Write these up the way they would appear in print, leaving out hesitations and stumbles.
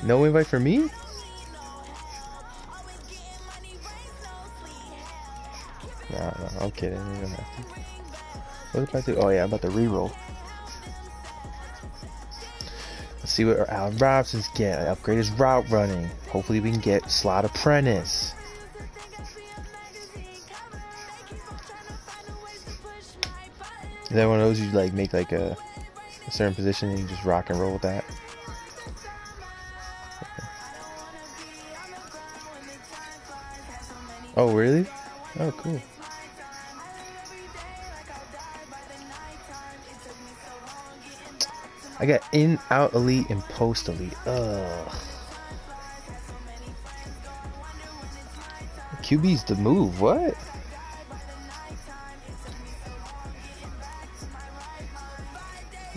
No invite for me? Nah, I'm kidding. You don't have to. What about to? Oh yeah, I'm about to reroll. Let's see what our Allen Robinsons get. Upgrade his route running. Hopefully we can get slot apprentice. Is that one of those you like make like a certain position and you just rock and roll with that? Oh really? Oh cool. I got in, out, elite, and post elite. Ugh. QB's the move. What?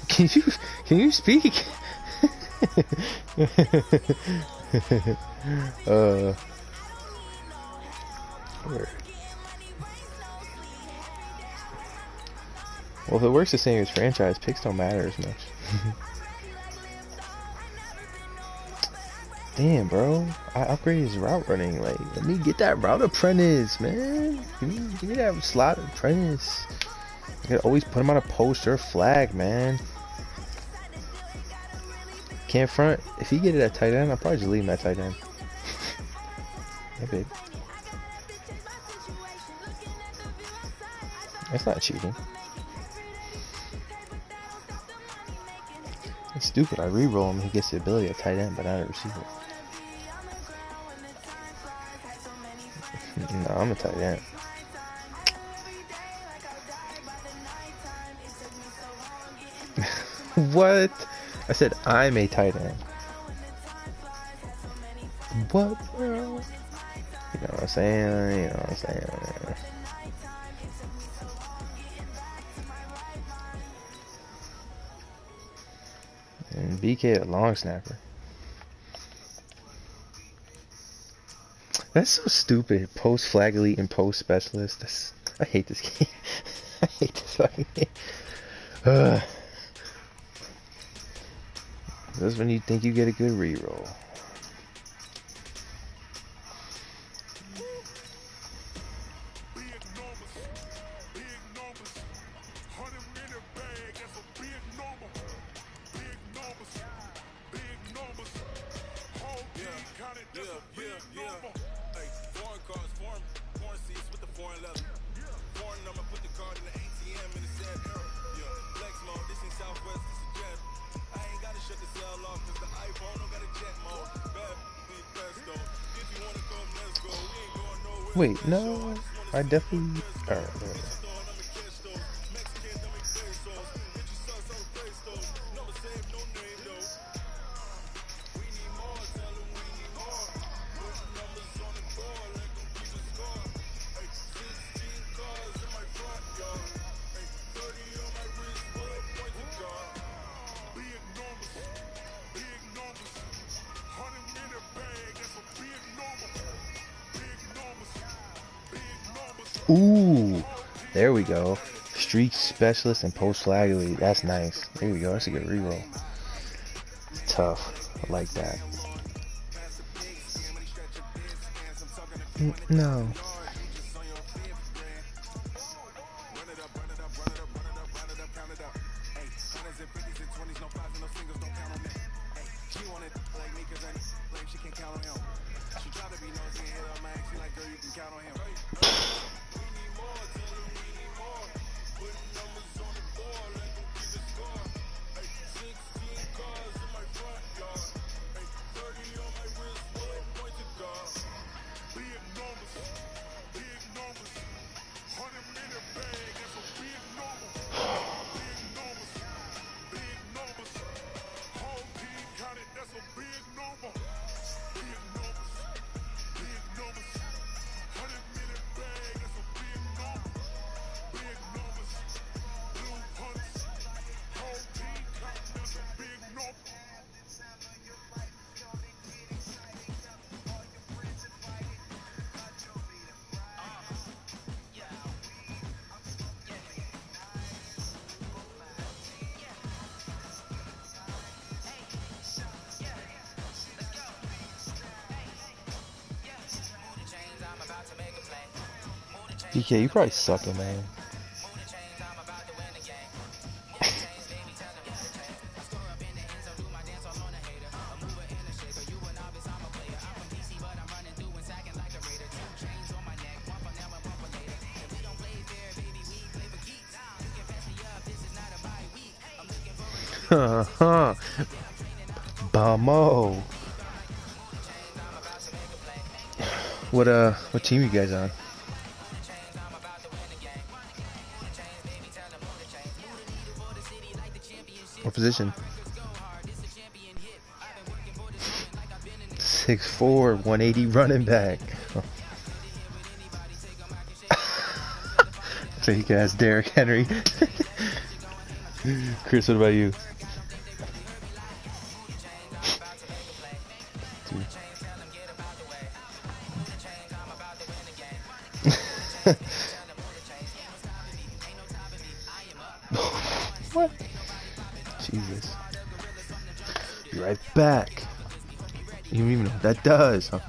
Can you speak? Word. Well, if it works the same as franchise, picks don't matter as much. Damn, bro. I upgraded his route running. Like, let me get that route apprentice, man. Give me that slot apprentice. I could always put him on a post or a flag, man. Can't front. If he get it at tight end, I'll probably just leave him at tight end. Yeah, babe. That's not cheating. It's stupid. I re-roll him. He gets the ability at tight end, but not at receiver. No, I'm a tight end. What? I said I'm a tight end. What, bro? You know what I'm saying? You know what I'm saying? And BK a long snapper. That's so stupid. Post flag elite and post specialist. I hate this game. I hate this fucking game. That's when you think you get a good reroll. Wait, no, I definitely. Alright. Ooh, there we go. Streak specialist and post flag elite. That's nice. There we go. That's a good reroll. It's tough. I like that. No. DK, you probably sucking, man. Bamo. What team you guys on? What position? 6'4", 180 running back. So he can ask Derrick Henry. Chris, what about you? What? Jesus. Be right back. You don't even know what that does, huh?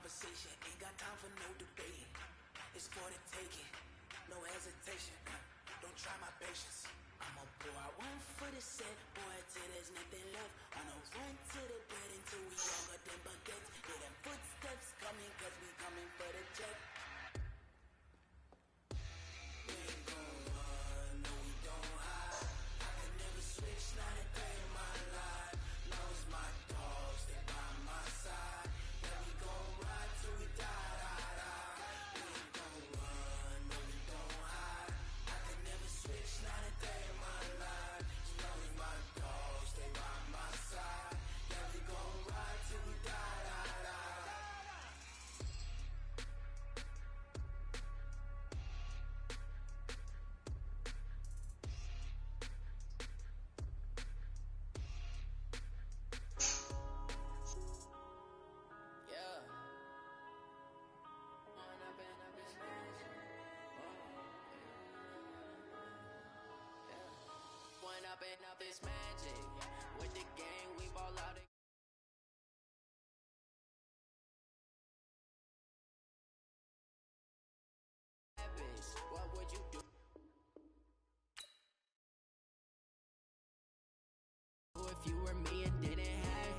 conversation. Ain't got time for no debating. It's for the taking, no hesitation. Don't try my patience. I'ma pour out one for the set, boy, till there's nothing left. I'ma run to the bed until we all got them baguettes. Hear them footsteps coming, cause we coming for the check. We ain't gon' run, no we don't hide. I can never switch, not a day in my life. Knows my dogs, they by my side. Yeah, we gon' ride till we die, die, die. We ain't gon' run, no we don't hide. I can never switch, not a day in my life. Knows my dogs, they by my side. Yeah, we gon' ride till we die, die, die. Up this magic with the gang, we ball out. What would you do if you were me and didn't have?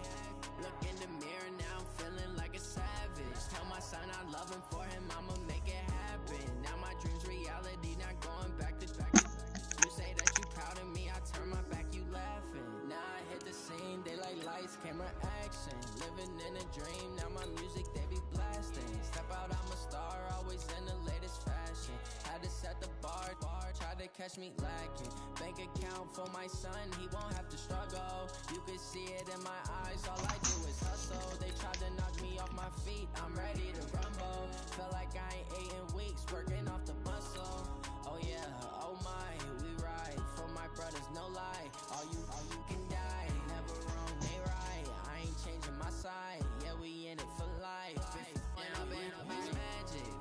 Look in the mirror now, I'm feeling like a savage. Tell my son I love him, for him I'ma make it happen. Now my dreams reality, not going back to back. You say that you proud of me, I turn my back, you laughing. Now I hit the scene, they like lights, camera, action. Living in a dream, now my music, they be blasting. Step out, I'm a star, always in the latest fashion. Had to set the bar, try to catch me lacking. Bank account for my son, he won't have to struggle. You can see it in my eyes, all I do is hustle. They tried to knock me off my feet, I'm ready to rumble. Felt like I ain't ate in weeks, working off the muscle. Oh yeah, oh my, we ride for my brothers, no lie. All you can die, never wrong, they right. I ain't changing my side, yeah, we in it for life. It's magic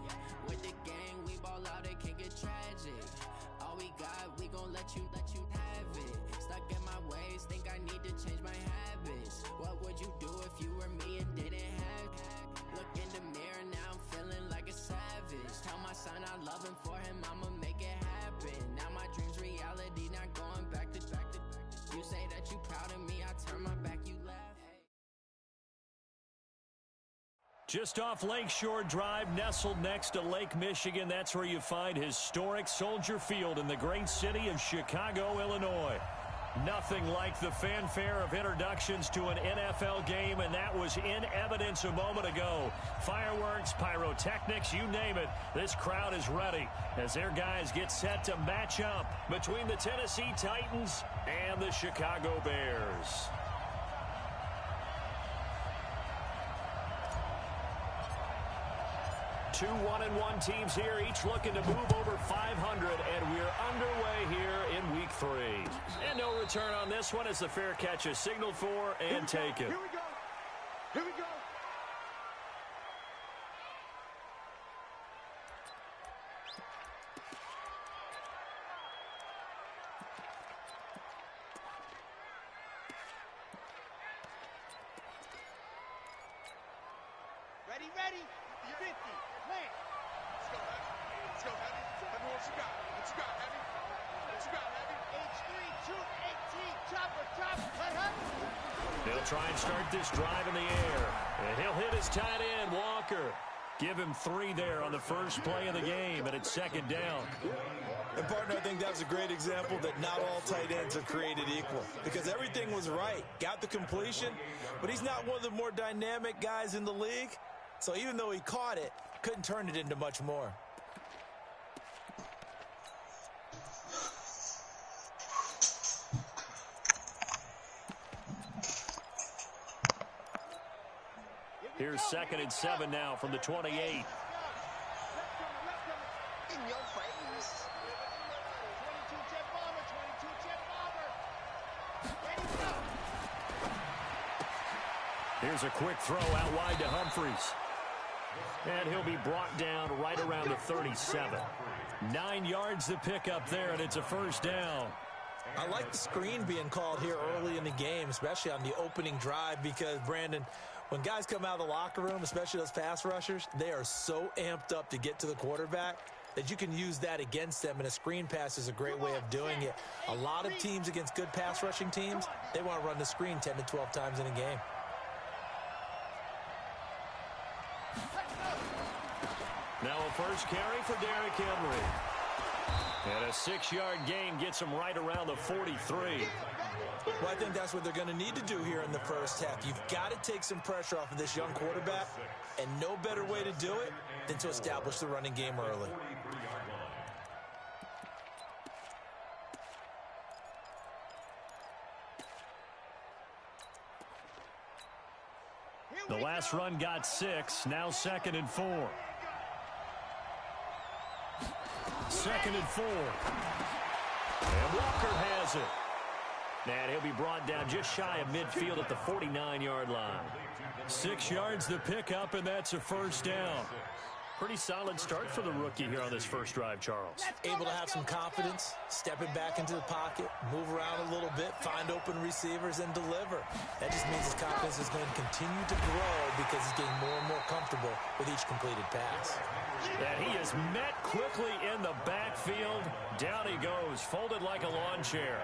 with the gang, we ball out, it can get tragic. All we got, we gon' let you have it. Stuck in my ways, think I need to change my habits. What would you do if you were me and didn't have? Look in the mirror, now I'm feeling like a savage. Tell my son I love him, for him I'ma make it happen. Now my dreams reality, not going back to back to. You say that you proud of me, I turn my back, you laugh. Just off Lakeshore Drive, nestled next to Lake Michigan, that's where you find historic Soldier Field in the great city of Chicago, Illinois. Nothing like the fanfare of introductions to an NFL game, and that was in evidence a moment ago. Fireworks, pyrotechnics, you name it. This crowd is ready as their guys get set to match up between the Tennessee Titans and the Chicago Bears. Two 1-1 teams here, each looking to move over 500, and we're underway here in week 3. And no return on this one as the fair catch is signaled for and taken. Here we go. Here we go. Ready, ready. 50. Land. Let's go, Heavy. Let's go, Heavy. Heavy, what you got? What you got, Heavy? What you got, Heavy? H3, shoot, 18, chopper, let Heavy. They'll try and start this drive in the air. And he'll hit his tight end, Walker. Give him 3 there on the first play of the game, and it's second down. And, partner, I think that was a great example that not all tight ends are created equal because everything was right. Got the completion, but he's not one of the more dynamic guys in the league. So even though he caught it, couldn't turn it into much more. Here's 2nd and 7 now from the 28. In your face. 22 jet bomber, 22 jet bomber. Ready, go. Here's a quick throw out wide to Humphries. And he'll be brought down right around the 37. 9 yards to pick up there, and it's a first down. I like the screen being called here early in the game, especially on the opening drive, because, Brandon, When guys come out of the locker room, especially those pass rushers, they are so amped up to get to the quarterback that you can use that against them, and a screen pass is a great way of doing it. A lot of teams against good pass rushing teams, they want to run the screen 10 to 12 times in a game. Now a first carry for Derrick Henry. And a 6-yard gain gets him right around the 43. Well, I think that's what they're going to need to do here in the first half. You've got to take some pressure off of this young quarterback, and no better way to do it than to establish the running game early. The last run got 6, now 2nd and 4. 2nd and 4. And Walker has it. And he'll be brought down just shy of midfield at the 49-yard line. 6 yards the pickup, and that's a first down. Pretty solid start for the rookie here on this first drive, Charles. Able to have some confidence, stepping back into the pocket, move around a little bit, find open receivers, and deliver. That just means his confidence is going to continue to grow because he's getting more and more comfortable with each completed pass. And he is met quickly in the backfield. Down he goes, folded like a lawn chair.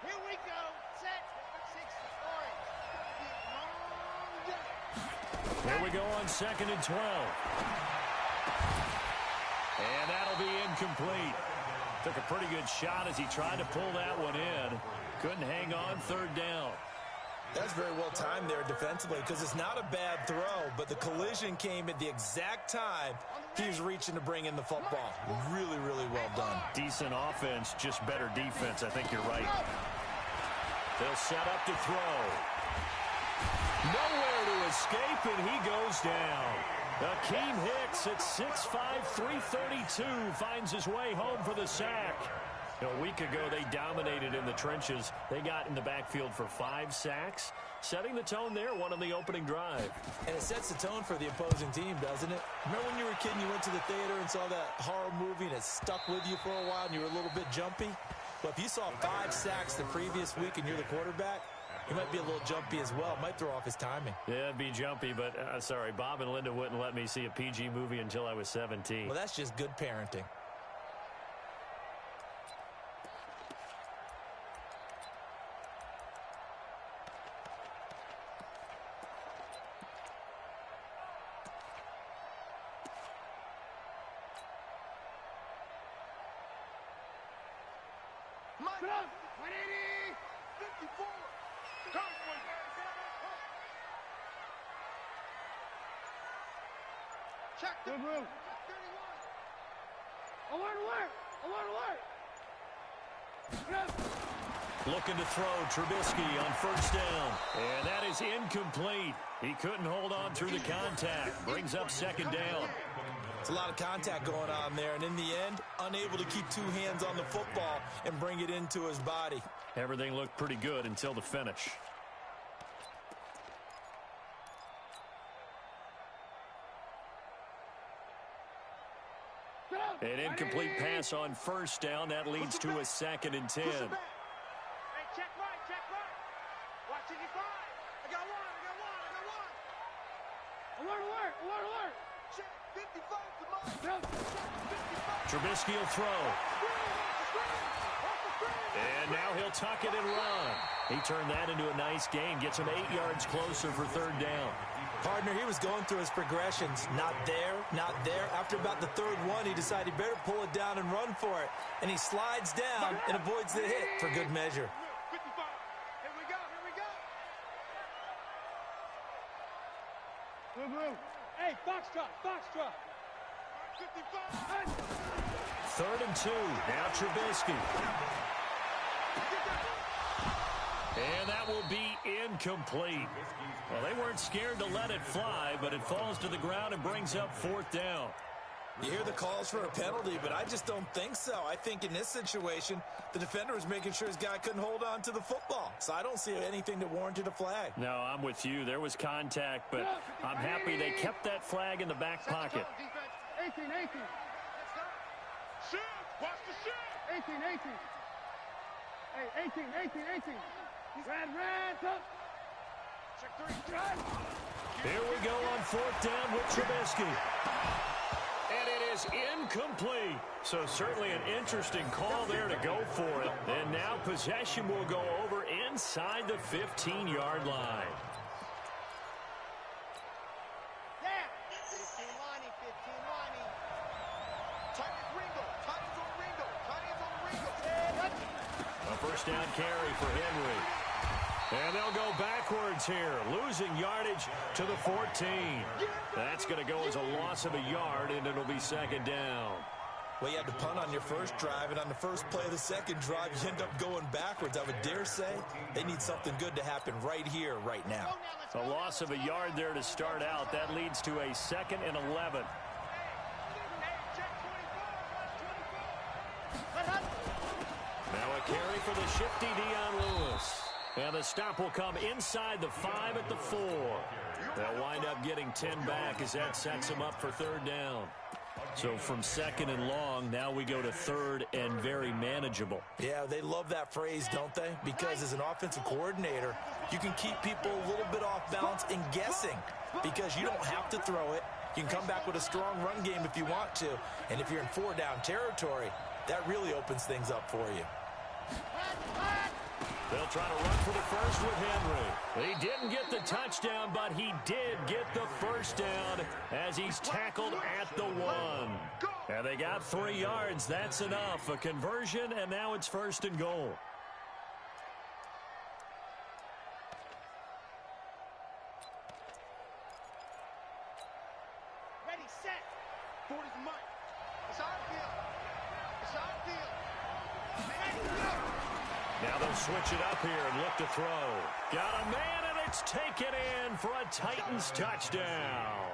Here we go. Set. 6 orange. Long day. Here we go on 2nd and 12. And that'll be incomplete. Took a pretty good shot as he tried to pull that one in. Couldn't hang on, 3rd down. That's very well timed there defensively because it's not a bad throw, but the collision came at the exact time he was reaching to bring in the football. Really, really well done. Decent offense, just better defense. I think you're right. They'll set up to throw. Nowhere to escape, and he goes down. Akeem Hicks at 6'5", 332 finds his way home for the sack. A week ago, they dominated in the trenches. They got in the backfield for 5 sacks, setting the tone there, one on the opening drive. And it sets the tone for the opposing team, doesn't it? Remember when you were a kid and you went to the theater and saw that horror movie and it stuck with you for a while and you were a little bit jumpy? Well, if you saw 5 sacks the previous week and you're the quarterback, you might be a little jumpy as well. Might throw off his timing. Yeah, it'd be jumpy, but sorry, Bob and Linda wouldn't let me see a PG movie until I was 17. Well, that's just good parenting. Mike, 180. 54. Check the room. 31. Alert. Looking to throw, Trubisky on 1st down. And that is incomplete. He couldn't hold on through the contact. Brings up 2nd down. It's a lot of contact going on there, and in the end, unable to keep 2 hands on the football and bring it into his body. Everything looked pretty good until the finish. An incomplete pass on 1st down. That leads to a 2nd and 10. Hey, check right. Watch 55. I got one. Alert. Check 55 to Mike. Trubisky will throw. And now he'll tuck it and run. He turned that into a nice gain. Gets him 8 yards closer for 3rd down. Partner, he was going through his progressions. Not there. After about the 3rd one, he decided he better pull it down and run for it. And he slides down and avoids the hit for good measure. 55. Here we go. Hey, Foxtrot. 55. 3rd and 2. Now Trubisky. And that will be incomplete. Well, they weren't scared to let it fly, but it falls to the ground and brings up 4th down. You hear the calls for a penalty, but I just don't think so. I think in this situation, the defender was making sure his guy couldn't hold on to the football. So I don't see anything that warranted a flag. No, I'm with you. There was contact, but I'm happy they kept that flag in the back pocket. 18. Shoot. Watch the shit. 18, 18. Hey, 18, 18, 18. Red, up. Check 3. Drive. Here we go on 4th down with Trubisky. And it is incomplete. So certainly an interesting call there to go for it. And now possession will go over inside the 15-yard line. Yeah. 15 Lonnie, 15 Lonnie. Tight ends Ringo. Tight ends on Ringo. Tight ends on Ringo. A first down carry for Henry. And they'll go backwards here, losing yardage to the 14. That's going to go as a loss of a yard, and it'll be 2nd down. Well, you had to punt on your first drive, and on the first play of the second drive, you end up going backwards. I would dare say they need something good to happen right here, right now. A loss of a yard there to start out. That leads to a 2nd and 11. Now a carry for the shifty Dion Lewis. And the stop will come inside the 5 at the 4. They'll wind up getting 10 back as that sets them up for 3rd down. So from 2nd and long, now we go to 3rd and very manageable. Yeah, they love that phrase, don't they? Because as an offensive coordinator, you can keep people a little bit off balance and guessing because you don't have to throw it. You can come back with a strong run game if you want to. And if you're in 4-down territory, that really opens things up for you. They'll try to run for the first with Henry. He didn't get the touchdown, but he did get the first down as he's tackled at the 1. And they got 3 yards. That's enough. A conversion, and now it's 1st and goal. Ready, set. 40's the mark. It's our deal. It's our deal. Ready, go. Now they'll switch it up here and look to throw. Got a man, and it's taken in for a Titans touchdown.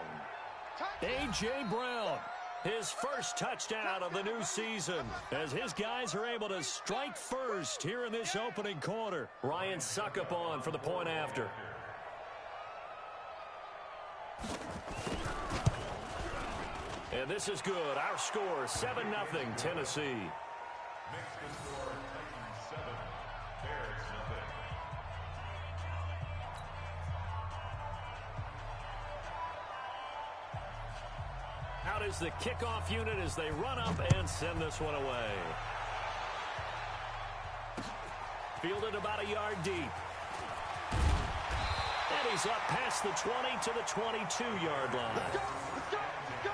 A.J. Brown, his first touchdown of the new season, as his guys are able to strike first here in this opening quarter. Ryan Suckup on for the point after. And this is good. Our score, 7-0 Tennessee. Out is the kickoff unit as they run up and send this one away. Fielded about a yard deep. And he's up past the 20 to the 22-yard line. Let's go. Let's go. Let's go.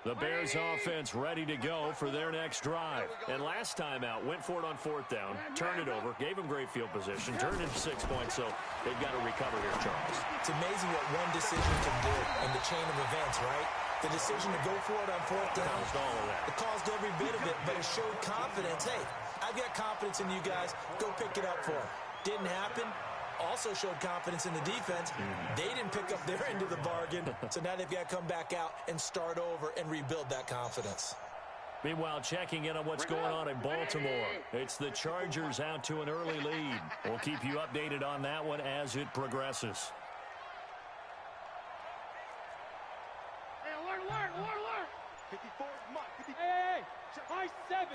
The Bears offense ready to go for their next drive. And last time out, went for it on 4th down, turned it over, gave them great field position, turned into 6 points, so they've got to recover here, Charles. It's amazing what one decision can do in the chain of events, right? The decision to go for it on 4th down. Caused all of that. It caused every bit of it, but it showed confidence. Hey, I've got confidence in you guys. Go pick it up for them. Didn't happen. Also showed confidence in the defense. They didn't pick up their end of the bargain, so now they've got to come back out and start over and rebuild that confidence. Meanwhile, checking in on what's going on in Baltimore. It's the Chargers out to an early lead. We'll keep you updated on that one as it progresses. Hey, alert. 54, Mike. 54. Hey, high 7.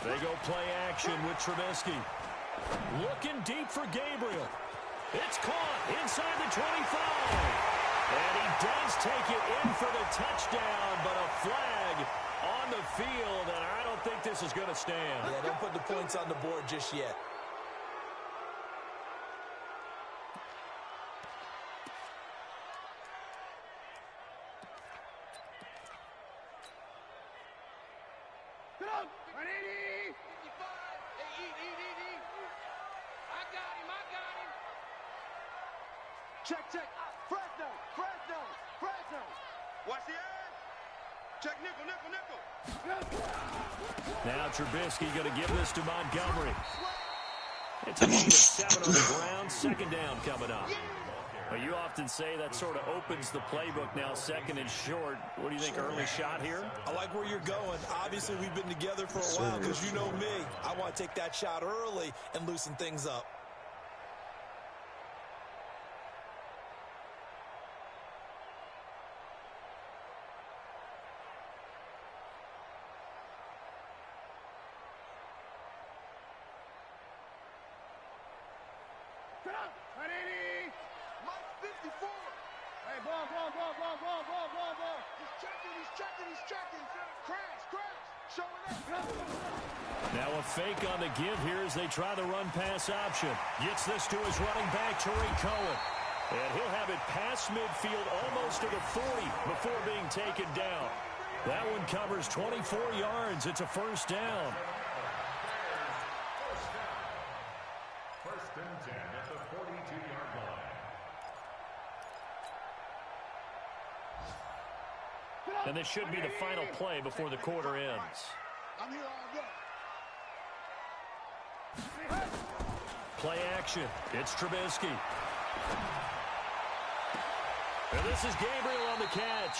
They go play action with Trubisky. Looking deep for Gabriel. It's caught inside the 25. And he does take it in for the touchdown, but a flag on the field, and I don't think this is going to stand. Yeah, don't put the points on the board just yet. Get up. 180. 55. Hey, eat. I got him. Check. Fresno. Watch the edge. Check nickel. Now Trubisky going to give this to Montgomery. It's a gain of 7 on the ground. 2nd down coming up. Well, you often say that sort of opens the playbook now, second and short. What do you think, early shot here? I like where you're going. Obviously, we've been together for a while because you know me. I want to take that shot early and loosen things up. Now a fake on the give here as they try the run-pass option. Gets this to his running back, Tariq Cohen. And he'll have it past midfield almost to the 40 before being taken down. That one covers 24 yards. It's a first down. First and 10 at the 42-yard line. And this should be the final play before the quarter ends. I'm here all day. Play action. It's Trubisky. And this is Gabriel on the catch.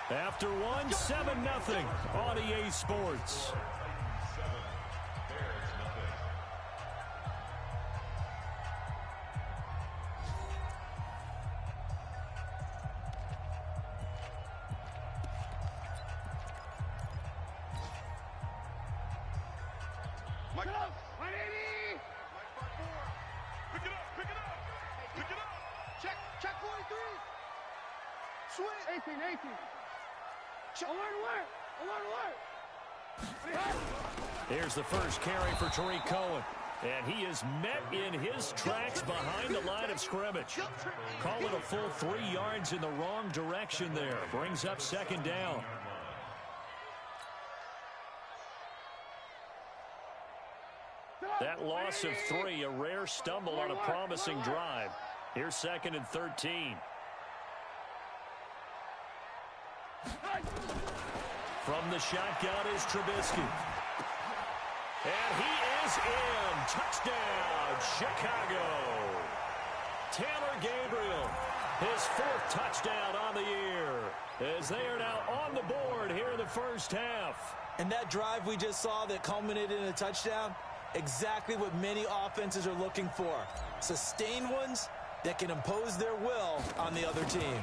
After one, 7-0 on EA Sports. Here's the first carry for Tariq Cohen. And he is met in his tracks behind the line of scrimmage. Call it a full 3 yards in the wrong direction there. Brings up second down. That loss of 3, a rare stumble on a promising drive. Here's second and 13. From the shotgun is Trubisky. And he is in. Touchdown, Chicago. Taylor Gabriel, his 4th touchdown on the year, as they are now on the board here in the first half. And that drive we just saw that culminated in a touchdown, exactly what many offenses are looking for. Sustained ones that can impose their will on the other team.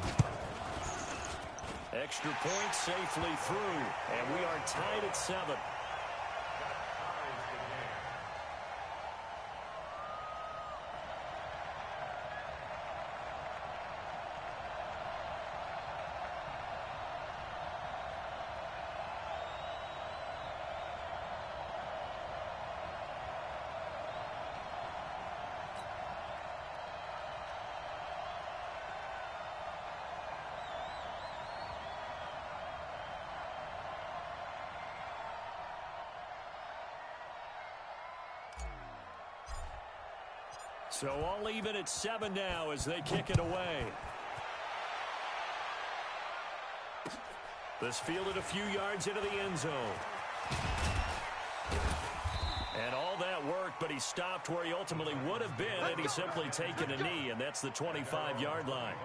Extra point safely through, and we are tied at 7. So all even at 7 now as they kick it away. This fielded a few yards into the end zone. And all that work, but he stopped where he ultimately would have been had he simply taken a knee, and that's the 25-yard line.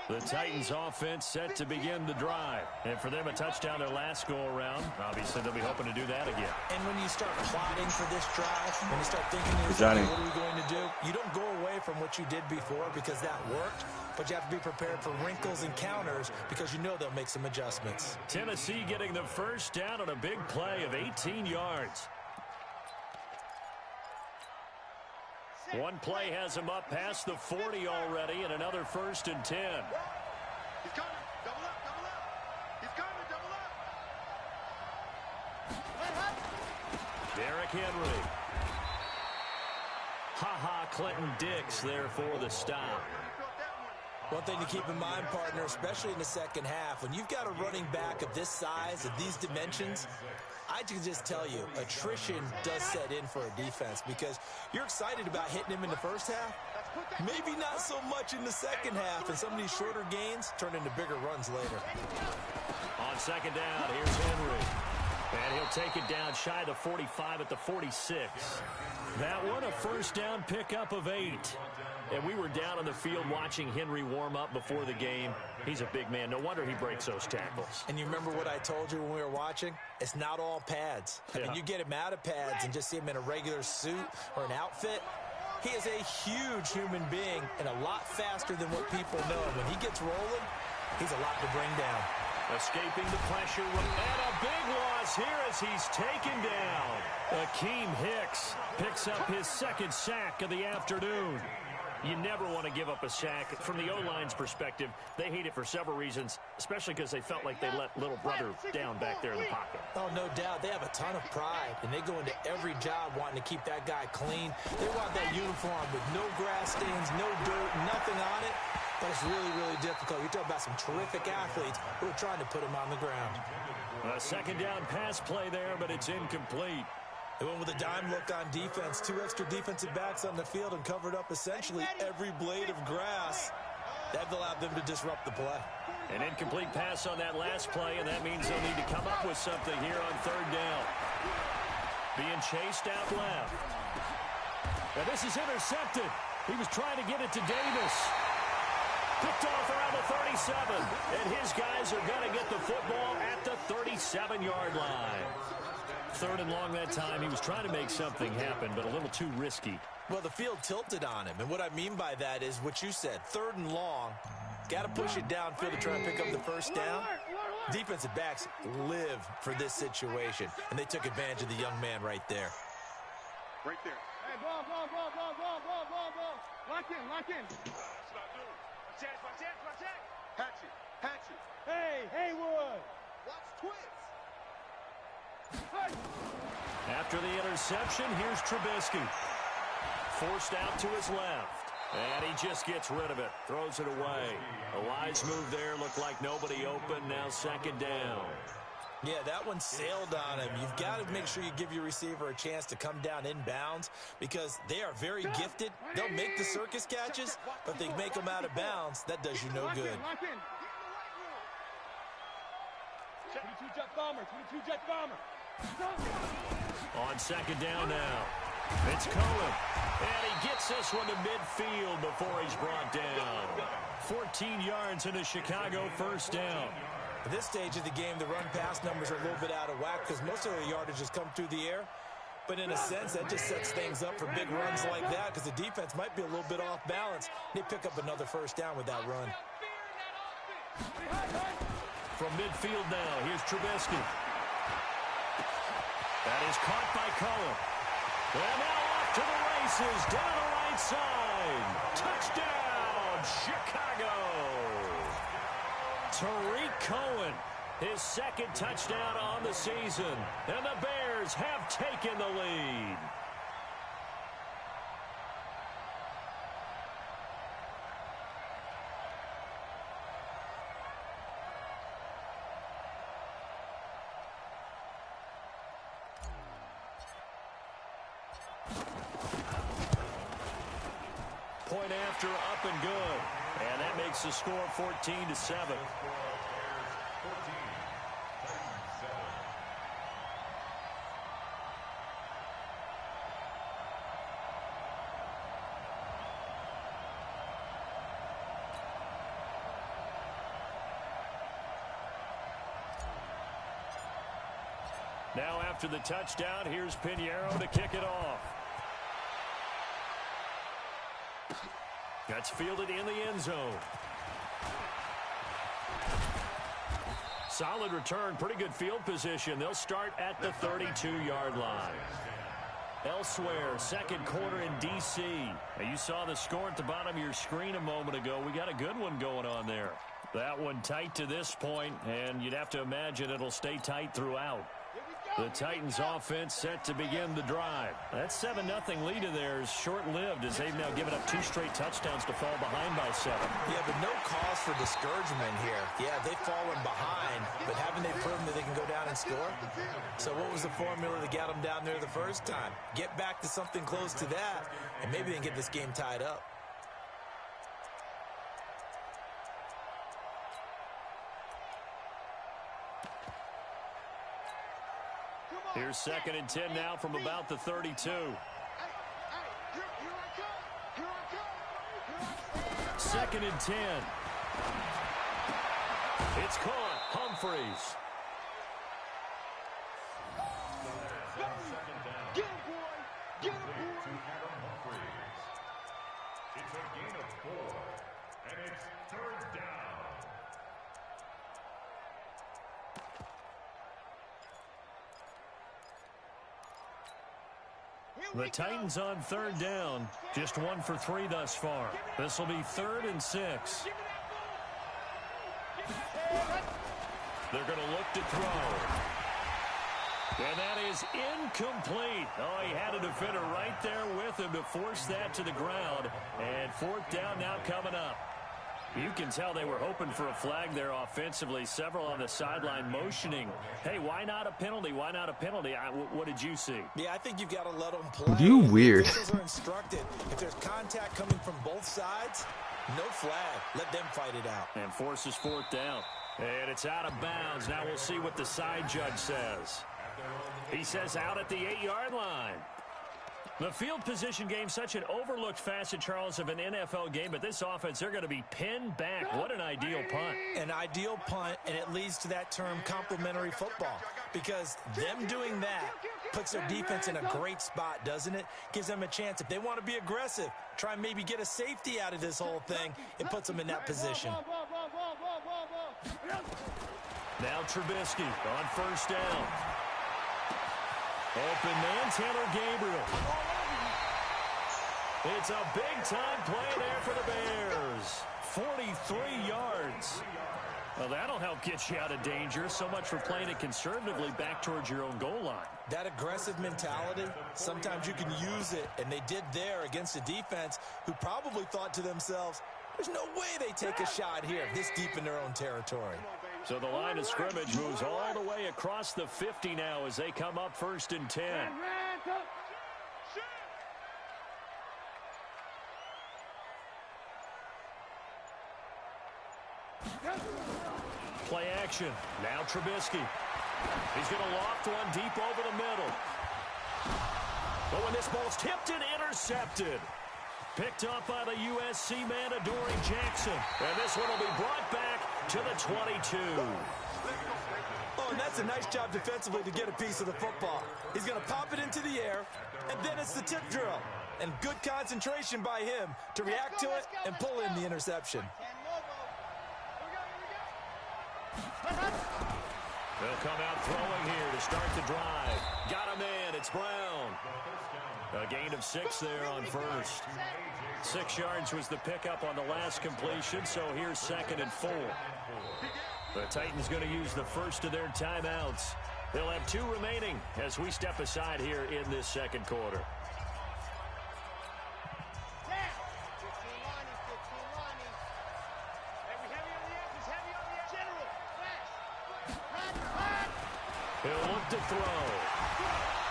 The Titans offense set to begin the drive. And for them, a touchdown their last go-around. Obviously, they'll be hoping to do that again. And when you start plotting for this drive, when you start thinking, what are we going to do? You don't go away from what you did before because that worked, but you have to be prepared for wrinkles and counters because you know they'll make some adjustments. Tennessee getting the first down on a big play of 18 yards. One play has him up past the 40 already, and another 1st and 10. He's coming. Double up, double up. He's coming, double up. Derrick Henry. Clinton Dix there for the stop. One thing to keep in mind, partner, especially in the second half, when you've got a running back of this size, of these dimensions, I can just tell you, attrition does set in for a defense because you're excited about hitting him in the first half, Maybe not so much in the second half, and some of these shorter gains turn into bigger runs later. On second down, here's Henry. And he'll take it down shy of the 45 at the 46. That one, a first down pickup of 8. And we were down on the field watching Henry warm up before the game. He's a big man. No wonder he breaks those tackles. And you remember what I told you when we were watching? It's not all pads. I mean, you get him out of pads and just see him in a regular suit or an outfit. He is a huge human being and a lot faster than what people know. And when he gets rolling, he's a lot to bring down. Escaping the pressure, and a big loss here as he's taken down. Akeem Hicks picks up his second sack of the afternoon. You never want to give up a sack. From the O-line's perspective, they hate it for several reasons, especially because they felt like they let little brother down back there in the pocket. Oh, no doubt. They have a ton of pride, and they go into every job wanting to keep that guy clean. They want that uniform with no grass stains, no dirt, nothing on it. But it's really, really difficult. You're talking about some terrific athletes who are trying to put him on the ground. A second down pass play there, but it's incomplete. They went with a dime look on defense. 2 extra defensive backs on the field and covered up essentially every blade of grass. That allowed them to disrupt the play. An incomplete pass on that last play, and that means they'll need to come up with something here on third down. Being chased out left. Now this is intercepted. He was trying to get it to Davis. Picked off around the 37, and his guys are going to get the football at the 37-yard line. Third and long that time. He was trying to make something happen, but a little too risky. Well, the field tilted on him, and what I mean by that is what you said. Third and long, got to push it downfield to try and pick up the first down. Defensive backs live for this situation, and they took advantage of the young man right there. Right there. Hey, ball. Lock in. That's what I do. Watch it. Hatchet. Hey, Haywood. Watch twins. After the interception, here's Trubisky. Forced out to his left. And he just gets rid of it. Throws it away. A wise move there. Looked like nobody open. Now second down. Yeah, that one sailed on him. You've got to make sure you give your receiver a chance to come down inbounds because they are very gifted. They'll make the circus catches, but if they make them out of bounds, that does you no good. 22 jet bomber. On second down now. It's Cohen. And he gets this one to midfield before he's brought down. 14 yards in a Chicago first down. At this stage of the game, the run-pass numbers are a little bit out of whack because most of the yardage has come through the air. But in a sense, that just sets things up for big runs like that because the defense might be a little bit off balance. They pick up another first down with that run. From midfield now, here's Trubisky. That is caught by Cohen. And now off to the races, down the right side. Touchdown, Chicago. Tariq Cohen, his second touchdown on the season. And the Bears have taken the lead. Point after, up and good. And that makes the score 14-7. Now after the touchdown, here's Pinheiro to kick it off. That's fielded in the end zone. Solid return, pretty good field position. They'll start at the 32-yard line. Elsewhere, second quarter in D.C. Now, you saw the score at the bottom of your screen a moment ago. We got a good one going on there. That one tight to this point, and you'd have to imagine it'll stay tight throughout. The Titans offense set to begin the drive. That 7-0 lead of theirs short-lived as they've now given up 2 straight touchdowns to fall behind by 7. Yeah, but no cause for discouragement here. Yeah, they've fallen behind, but haven't they proven that they can go down and score? So what was the formula that got them down there the first time? Get back to something close to that, and maybe they can get this game tied up. Here's 2nd and 10 now from about the 32. 2nd and 10. It's caught. Humphreys. Get him, boy! Get him, boy! It's a gain of 4, and it's 3rd down. The Titans on 3rd down. Just 1 for 3 thus far. This will be 3rd and 6. They're going to look to throw. And that is incomplete. Oh, he had a defender right there with him to force that to the ground. And 4th down now coming up. You can tell they were hoping for a flag there offensively. Several on the sideline motioning. Hey, why not a penalty? Why not a penalty? What did you see? Yeah, I think you've got to let them play. You weird. Officials are instructed. If there's contact coming from both sides, no flag. Let them fight it out. And forces 4th down. And it's out of bounds. Now we'll see what the side judge says. He says out at the 8-yard line. The field position game, such an overlooked facet, Charles, of an NFL game. But this offense, they're going to be pinned back. What an ideal punt. An ideal punt, and it leads to that term complementary football. Because them doing that puts their defense in a great spot, doesn't it? Gives them a chance. If they want to be aggressive, try and maybe get a safety out of this whole thing, it puts them in that position. Now Trubisky on 1st down. Open man, Taylor Gabriel. It's a big-time play there for the Bears. 43 yards. Well, that'll help get you out of danger. So much for playing it conservatively back towards your own goal line. That aggressive mentality, sometimes you can use it, and they did there against a defense who probably thought to themselves, there's no way they take a shot here this deep in their own territory. So the line of scrimmage moves all the way across the 50 now as they come up 1st and 10. Play action. Now Trubisky. He's going to loft one deep over the middle. But when this ball's tipped and intercepted. Picked up by the USC man, Adoree Jackson. And this one will be brought back to the 22. Oh, and that's a nice job defensively to get a piece of the football. He's going to pop it into the air, and then it's the tip drill. And good concentration by him to react to it and pull in the interception. They'll come out throwing here to start the drive. Got him in. It's Brown. A gain of 6 there on 1st. 6 yards was the pickup on the last completion, so here's 2nd and 4. The Titans going to use the first of their timeouts. They'll have 2 remaining as we step aside here in this 2nd quarter. He'll look to throw.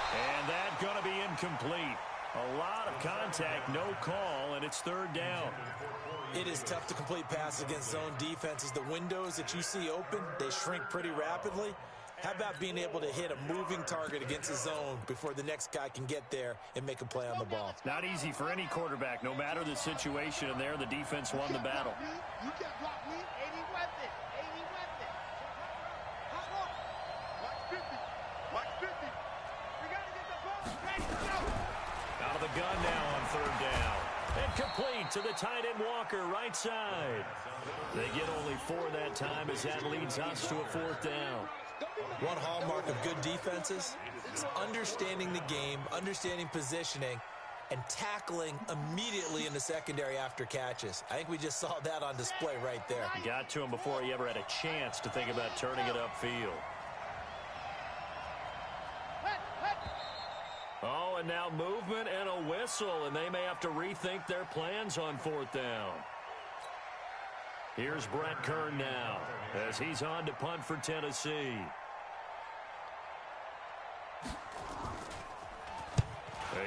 And that's going to be incomplete. A lot of contact, no call, and it's 3rd down. It is tough to complete passes against zone defenses. The windows that you see open, they shrink pretty rapidly. How about being able to hit a moving target against a zone before the next guy can get there and make a play on the ball? Not easy for any quarterback, no matter the situation, and there the defense won the battle. You can't block me. 80 weapon. 80 weapon. Hop up. Watch 50. Watch 50. We got to get the ball. Ready to go. Out of the gun now on 3rd down. And complete to the tight end Walker, right side. They get only 4 that time as that leads us to a 4th down. One hallmark of good defenses is understanding the game, understanding positioning, and tackling immediately in the secondary after catches. I think we just saw that on display right there. Got to him before he ever had a chance to think about turning it upfield. Oh, and now movement and a whistle, and they may have to rethink their plans on 4th down. Here's Brett Kern now as he's on to punt for Tennessee.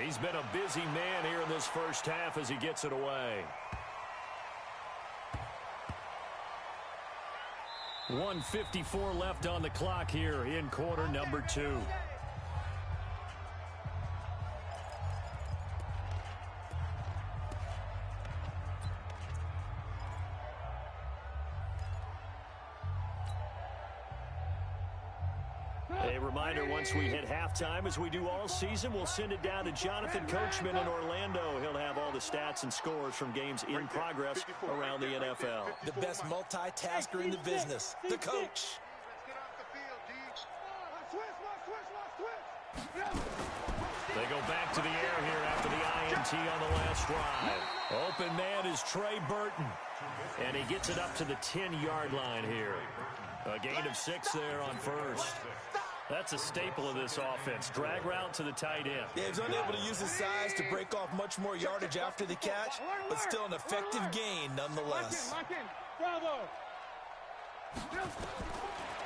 He's been a busy man here in this first half as he gets it away. 1:54 left on the clock here in quarter number 2. A reminder, once we hit halftime, as we do all season, we'll send it down to Jonathan Coachman in Orlando. He'll have all the stats and scores from games in progress around the NFL. The best multitasker in the business, the coach. Let's get off the field, D. Switch. They go back to the air here after the INT on the last drive. Open man is Trey Burton. And he gets it up to the 10-yard line here. A gain of 6 there on first. That's a staple of this offense. Drag route to the tight end. Yeah, he's unable to use his size to break off much more yardage after the catch, but still an effective gain nonetheless. Lock in. Bravo.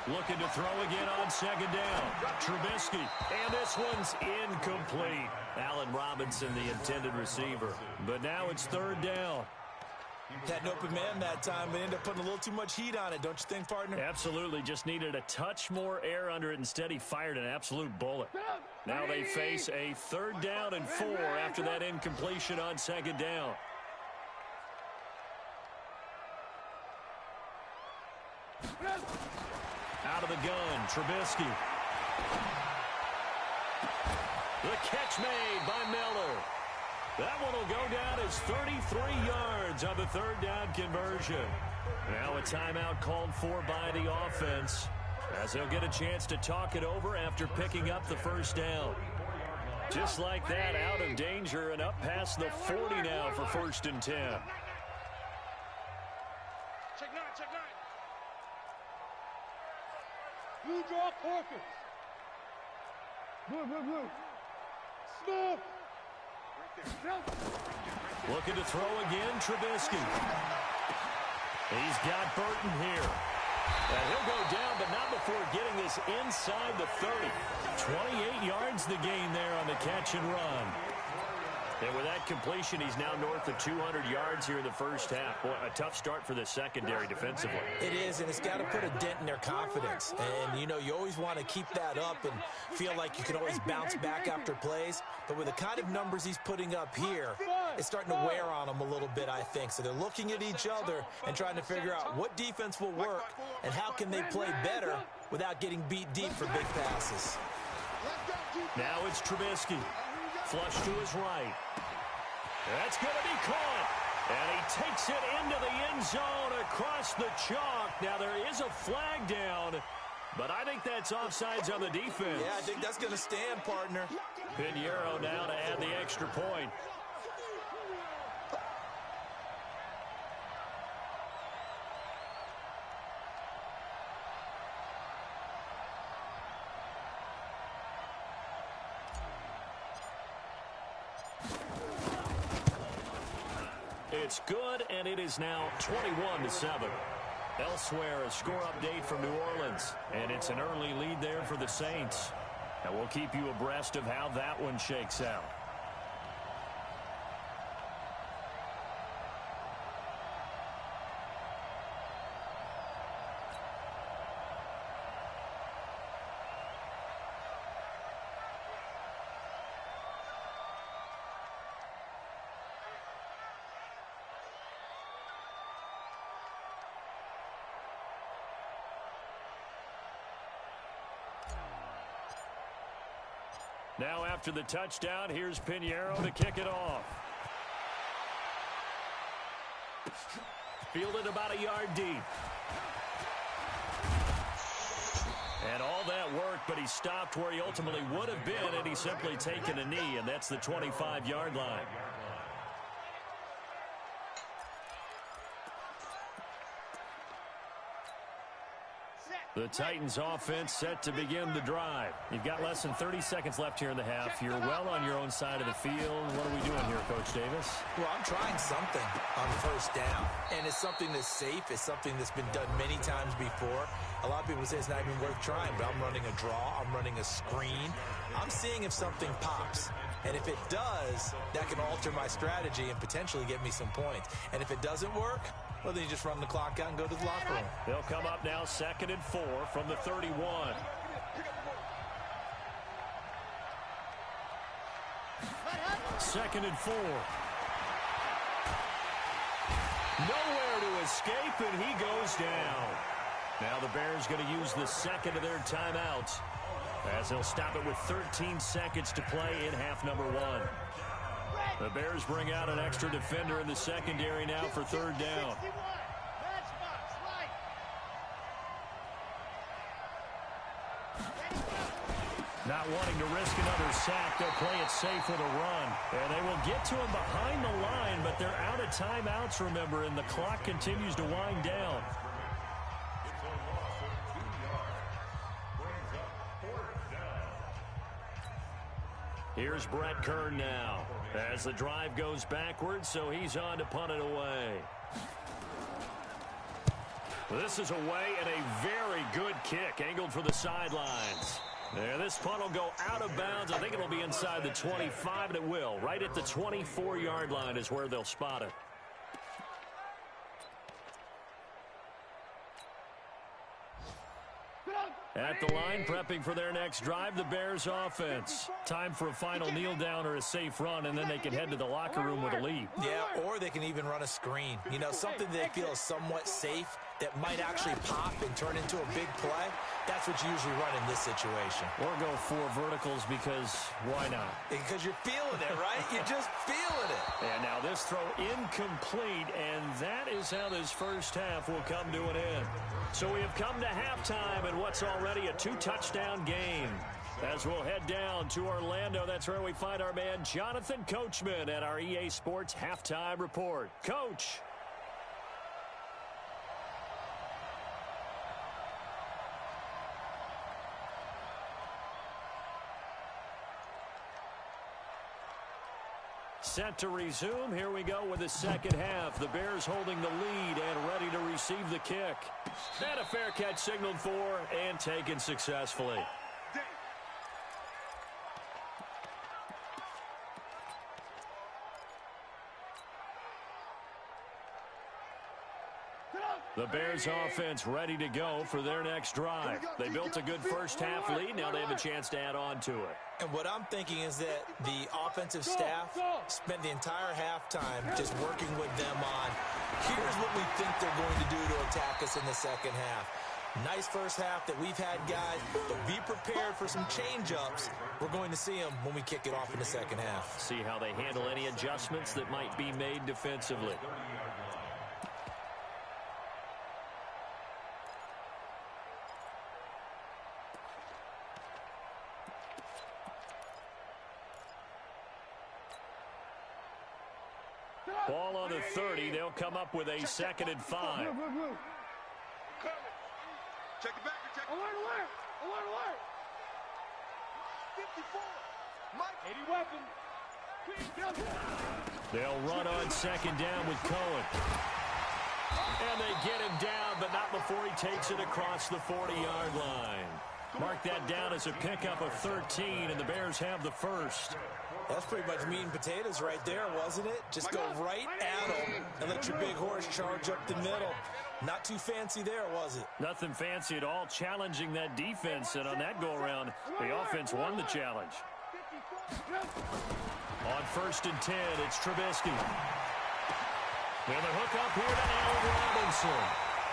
Looking to throw again on second down. Trubisky. And this one's incomplete. Allen Robinson, the intended receiver. But now it's third down. Had an open man that time, but ended up putting a little too much heat on it, don't you think, partner? Absolutely. Just needed a touch more air under it. Instead, he fired an absolute bullet. Now they face a third down and 4 after that incompletion on second down. Out of the gun, Trubisky. The catch made by Miller. That one will go down as 33 yards on the third down conversion. Now a timeout called for by the offense, as they'll get a chance to talk it over after picking up the first down. Just like that, out of danger and up past the 40 now for 1st and 10. Check 9, check 9. Blue draw Corpus. Blue. Smoke. Looking to throw again, Trubisky. He's got Burton here. And he'll go down, but not before getting this inside the 30. 28 yards the gain there on the catch and run. And with that completion, he's now north of 200 yards here in the first half. Boy, a tough start for the secondary defensively. It is, and it's got to put a dent in their confidence. And, you know, you always want to keep that up and feel like you can always bounce back after plays. But with the kind of numbers he's putting up here, it's starting to wear on them a little bit, I think. So they're looking at each other and trying to figure out what defense will work and how can they play better without getting beat deep for big passes. Now it's Trubisky. Flush to his right. That's going to be caught. And he takes it into the end zone across the chalk. Now there is a flag down, but I think that's offsides on the defense. Yeah, I think that's going to stand, partner. Pinheiro now to add the extra point. It's good, and it is now 21-7. Elsewhere, a score update from New Orleans, and it's an early lead there for the Saints. And we'll keep you abreast of how that one shakes out. Now after the touchdown, here's Pinheiro to kick it off. Fielded about a yard deep. And all that work, but he stopped where he ultimately would have been, and he's simply taken a knee, and that's the 25-yard line. The Titans offense set to begin the drive. You've got less than 30 seconds left here in the half. You're well on your own side of the field. What are we doing here, Coach Davis? Well, I'm trying something on first down, and it's something that's safe. It's something that's been done many times before. A lot of people say it's not even worth trying, but I'm running a draw. I'm running a screen. I'm seeing if something pops. And if it does, that can alter my strategy and potentially get me some points. And if it doesn't work, well, then you just run the clock out and go to the locker room. They'll come up now 2nd and 4 from the 31. Second and 4. Nowhere to escape, and he goes down. Now the Bears going to use the second of their timeouts. as they'll stop it with 13 seconds to play in half number 1. The Bears bring out an extra defender in the secondary now for third down. Not wanting to risk another sack, they'll play it safe with a run. And they will get to him behind the line, but they're out of timeouts, remember, and the clock continues to wind down. It's a loss of 2 yards. Brings up 4th down. Here's Brett Kern now as the drive goes backwards, so he's on to punt it away. This is away and a very good kick angled for the sidelines. And this punt will go out of bounds. I think it'll be inside the 25, and it will. Right at the 24-yard line is where they'll spot it. At the line, prepping for their next drive, the Bears offense. Time for a final kneel down or a safe run, and then they can head to the locker room with a lead. Yeah, or they can even run a screen. You know, something they feel is somewhat safe that might actually pop and turn into a big play. That's what you usually run in this situation. Or go 4 verticals because why not? Because you're feeling it, right? You're just feeling it. And now this throw incomplete, and that is how this first half will come to an end. So we have come to halftime in what's already a 2-touchdown game. As we'll head down to Orlando, that's where we find our man Jonathan Coachman at our EA Sports Halftime Report. Coach. Set to resume. Here we go with the second half. The Bears holding the lead and ready to receive the kick. And a fair catch signaled for and taken successfully. The Bears offense ready to go for their next drive. They built a good first half lead. Now they have a chance to add on to it. And what I'm thinking is that the offensive staff spent the entire halftime just working with them on, here's what we think they're going to do to attack us in the second half. Nice first half that we've had, guys, but be prepared for some change-ups. We're going to see them when we kick it off in the second half. See how they handle any adjustments that might be made defensively. Ball on the 30. They'll come up with a 2nd and 5. Check it back. Check it. Alert. 54. Mike. 80 weapon. They'll run on 2nd down with Cohen. And they get him down, but not before he takes it across the 40-yard line. Mark that down as a pickup of 13, and the Bears have the first. That's pretty much meat and potatoes right there, wasn't it? Just go right at them and let your big horse charge up the middle. Not too fancy there, was it? Nothing fancy at all, challenging that defense, and on that go-around, the offense won the challenge. On 1st and 10, it's Trubisky. And the hook up here to Allen Robinson.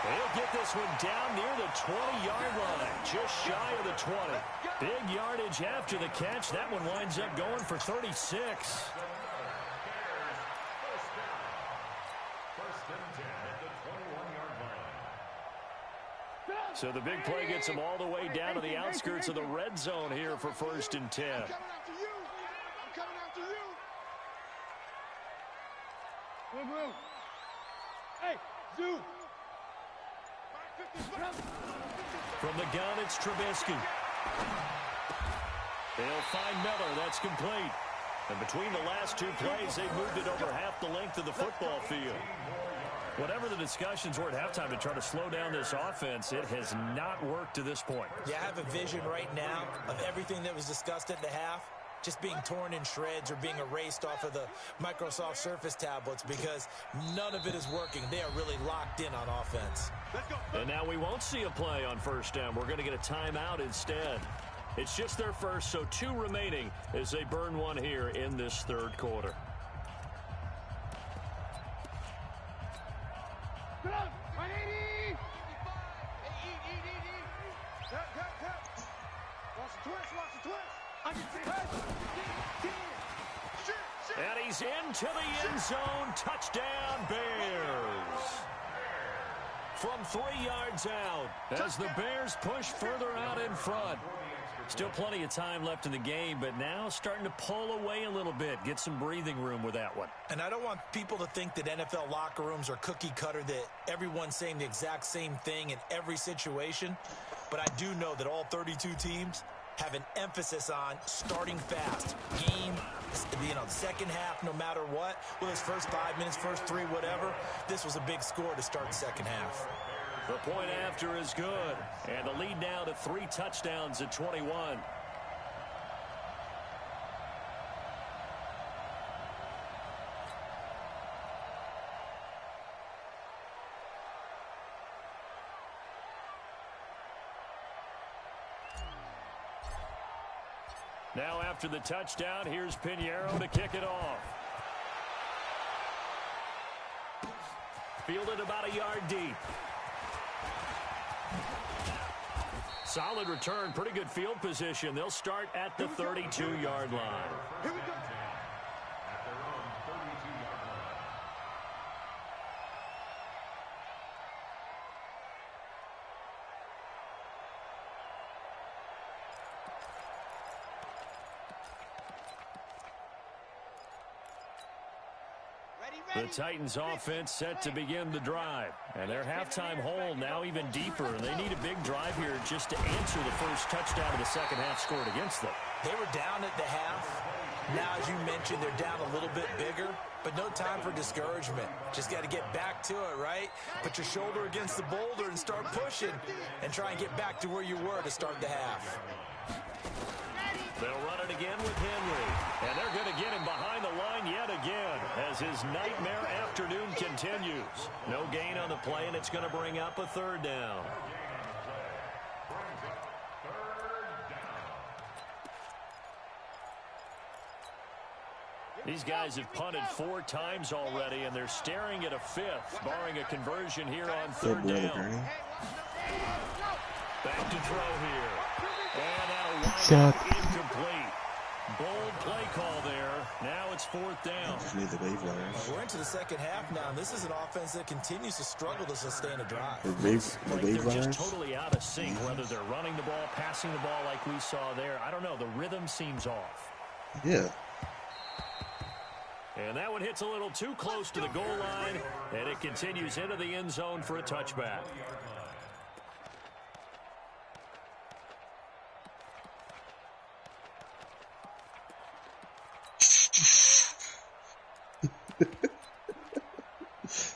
He'll get this one down near the 20-yard line, just shy of the 20. Big yardage after the catch. That one winds up going for 36. First and 10 at the 21-yard line. So the big play gets them all the way down to the outskirts of the red zone here for 1st and 10. I'm coming after you. Hey, Zoo. From the gun, it's Trubisky. They'll find Miller. That's complete. And between the last 2 plays, they've moved it over half the length of the football field. Whatever the discussions were at halftime to try to slow down this offense, it has not worked to this point. Yeah, I have a vision right now of everything that was discussed at the half just being torn in shreds or being erased off of the Microsoft Surface tablets because none of it is working. They are really locked in on offense. And now we won't see a play on 1st down. We're going to get a timeout instead. It's just their first, so 2 remaining as they burn one here in this 3rd quarter. And he's into the end zone. Touchdown, Bears. From 3 yards out as the Bears push further out in front. Still plenty of time left in the game, but now starting to pull away a little bit. Get some breathing room with that one. And I don't want people to think that NFL locker rooms are cookie cutter, that everyone's saying the exact same thing in every situation. But I do know that all 32 teams have an emphasis on starting fast. Game, second half, no matter what. Well, his first 5 minutes, first 3, whatever. This was a big score to start the second half. The point after is good. And the lead now to 3 touchdowns at 21. Now after the touchdown, here's Pinheiro to kick it off. Fielded about a yard deep. Solid return, pretty good field position. They'll start at the 32-yard line. Here we go. At their own 32-yard line. The Titans offense set to begin the drive. And their halftime hole now even deeper. And they need a big drive here just to answer the first touchdown of the second half scored against them. They were down at the half. Now, as you mentioned, they're down a little bit bigger, but no time for discouragement. Just got to get back to it, right? Put your shoulder against the boulder and start pushing and try and get back to where you were to start the half. They'll run it again with Henry. And they're going to get him behind the line yet again as his nightmare afternoon continues. No gain on the play, and it's going to bring up a third down. These guys have punted 4 times already, and they're staring at a 5th, barring a conversion here on third down. Back to throw here. And that'll wind up incomplete. Bold play call there. Now it's 4th down. We're into the second half now, and this is an offense that continues to struggle to sustain a drive. They're just totally out of sync, whether they're running the ball, passing the ball like we saw there. I don't know. The rhythm seems off. Yeah. And that one hits a little too close to the goal line, and it continues into the end zone for a touchback.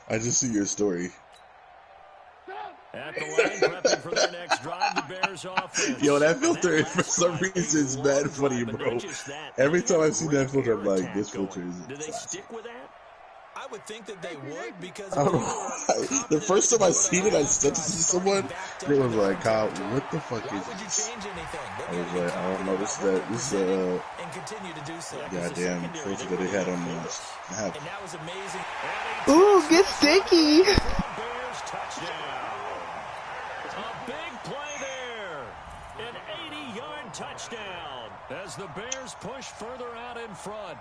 I just see your story. At the line, prepping for their next drive, the Bears offense. Yo, that filter, for some reason, is mad funny, bro. Every time I see that filter, I'm like, this filter is Do they stick with that? I would think that they would because I don't know why. The first time I seen it, I sent it to someone. It was like, Kyle, what the fuck is this? I was like, I don't know. This is and continue to do so. goddamn filter that they had on the app. And that was amazing. Ooh, get sticky. Bears touchdown. A big play there. An 80-yard touchdown as the Bears push further out in front.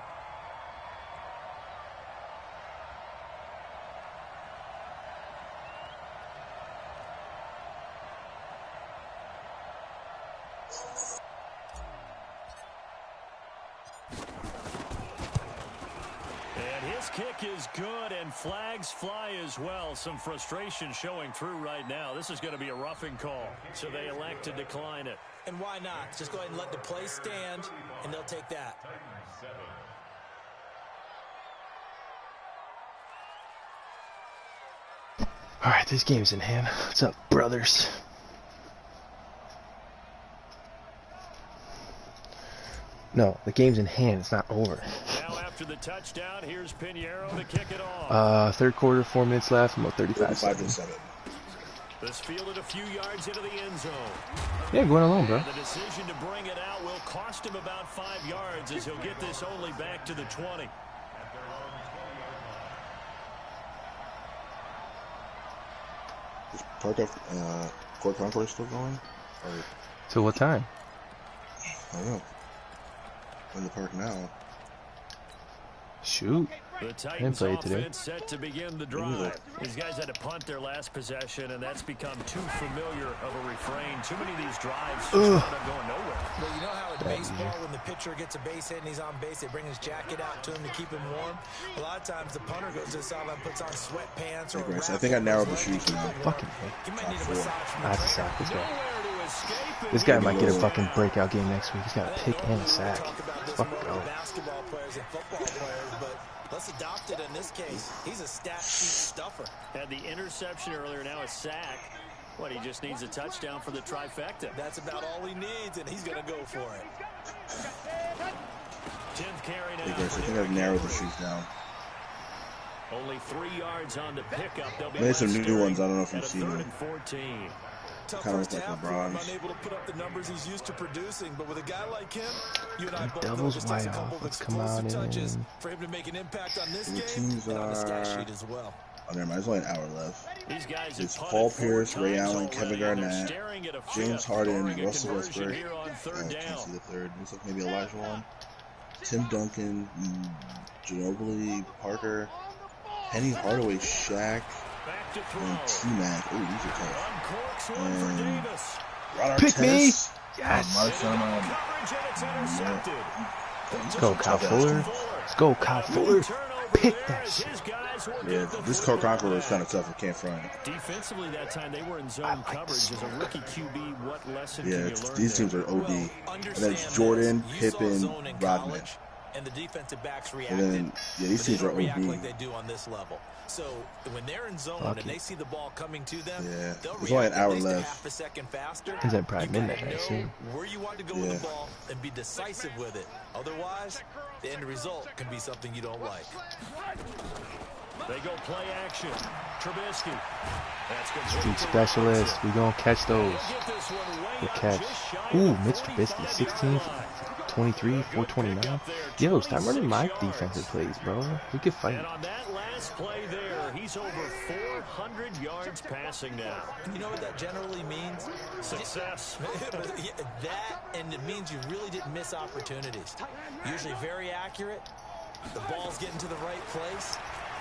Kick is good, and flags fly as well. Some frustration showing through right now. This is going to be a roughing call, so they elect to decline it. And why not? Just go ahead and let the play stand, and they'll take that. All right, this game's in hand. What's up, brothers? No, the game's in hand. It's not over. Now after the touchdown, here's Pinheiro to kick it off. Third quarter, 4 minutes left. About 35 seconds. This fielded a few yards into the end zone. Yeah, going alone, bro. And the decision to bring it out will cost him about 5 yards as he'll get this only back to the 20. Is court concourse still going? Or, So what time? I don't know. in the park now. Shoot. The Didn't Titans play today. offense set to begin the drive. These guys had to punt their last possession, and that's become too familiar of a refrain. Too many of these drives just end up going nowhere. But you know how in baseball, when the pitcher gets a base hit and he's on base, they bring his jacket out to him to keep him warm. A lot of times the punter goes to the sideline, puts on sweatpants or a I think I narrowed the shoes now. Fucking You might need a massage from the that's a trainer. sack. This guy. Nowhere to escape. This guy might get a fucking breakout game next week. He's got a pick and a sack. Talk about this Fuck more go. with basketball players and football players, but let's adopt it in this case. He's a stat sheet stuffer. Had the interception earlier, now a sack. What, he just needs a touchdown for the trifecta. That's about all he needs, and he's going to go for it. 10th carry Hey, now. Grace, I think I've narrowed the shoes down. Only 3 yards on the pickup. They'll be Made some left new ones. I steering don't know if at you've a seen 3rd them. and 14. Tough Kinda first look like half for him, LeBron's. unable to put up the numbers he's used to producing. But with a guy like him, you and I both know Devil's just takes a wide couple off. of Let's come explosive out touches in. for him to make an impact on this The game teams and on the stat are- sheet as well. Oh, never mind. There's only an hour left. These guys It's have Paul punted 4 Pierce, Ray times Allen, Kevin already, and they're Garnett, staring at a James fifth, Harden, barring a Russell conversion Westbrook. here on 3rd Can't down. see the third. Looks like maybe Elijah one. Tim Duncan, Ginobili, Parker, Penny Hardaway, Shaq, Back to and throw. T-Mac. Ooh, these are tough. Uncorks one for And- Davis. Ron Pick me! Artest, Yes! Marshawn, Coverage, and it's intercepted. Let's go, Kyle Fuller. Let's go, Kyle Fuller. Pick that shit. Yeah, this Cole Conqueror was kind of tough. I can't front. Defensively that time, they were in zone coverage. As a rookie QB, what lesson Yeah, can you learn these there? teams are OD. And Understand that's Jordan, this. You saw Pippen, zone in Rodman. college, and the defensive backs And reacted. then, yeah, these But they teams are don't react OD. like they do on this level. So when they're in zone Fuck and it. they see the ball coming to them, Yeah. they'll There's only an react hour at least left. a half a second faster. Is that probably You gotta midnight, I know assume? where you want to go with Yeah. the ball and be decisive with it. Otherwise, the end result can be something you don't like. They go play action. Trubisky. That's good. Street specialist. We gonna catch those. Get this one way Good out, catch. just shy Ooh, of the Mitch Trubisky, 16, 45-yard 23, 429. Yo, stop running my defensive plays, bro. We can line. fight. And on that last play there, he's over 400 yards passing now. You know what that generally means? Success. Yeah, that, and it means you really didn't miss opportunities. Usually very accurate. The ball's getting to the right place.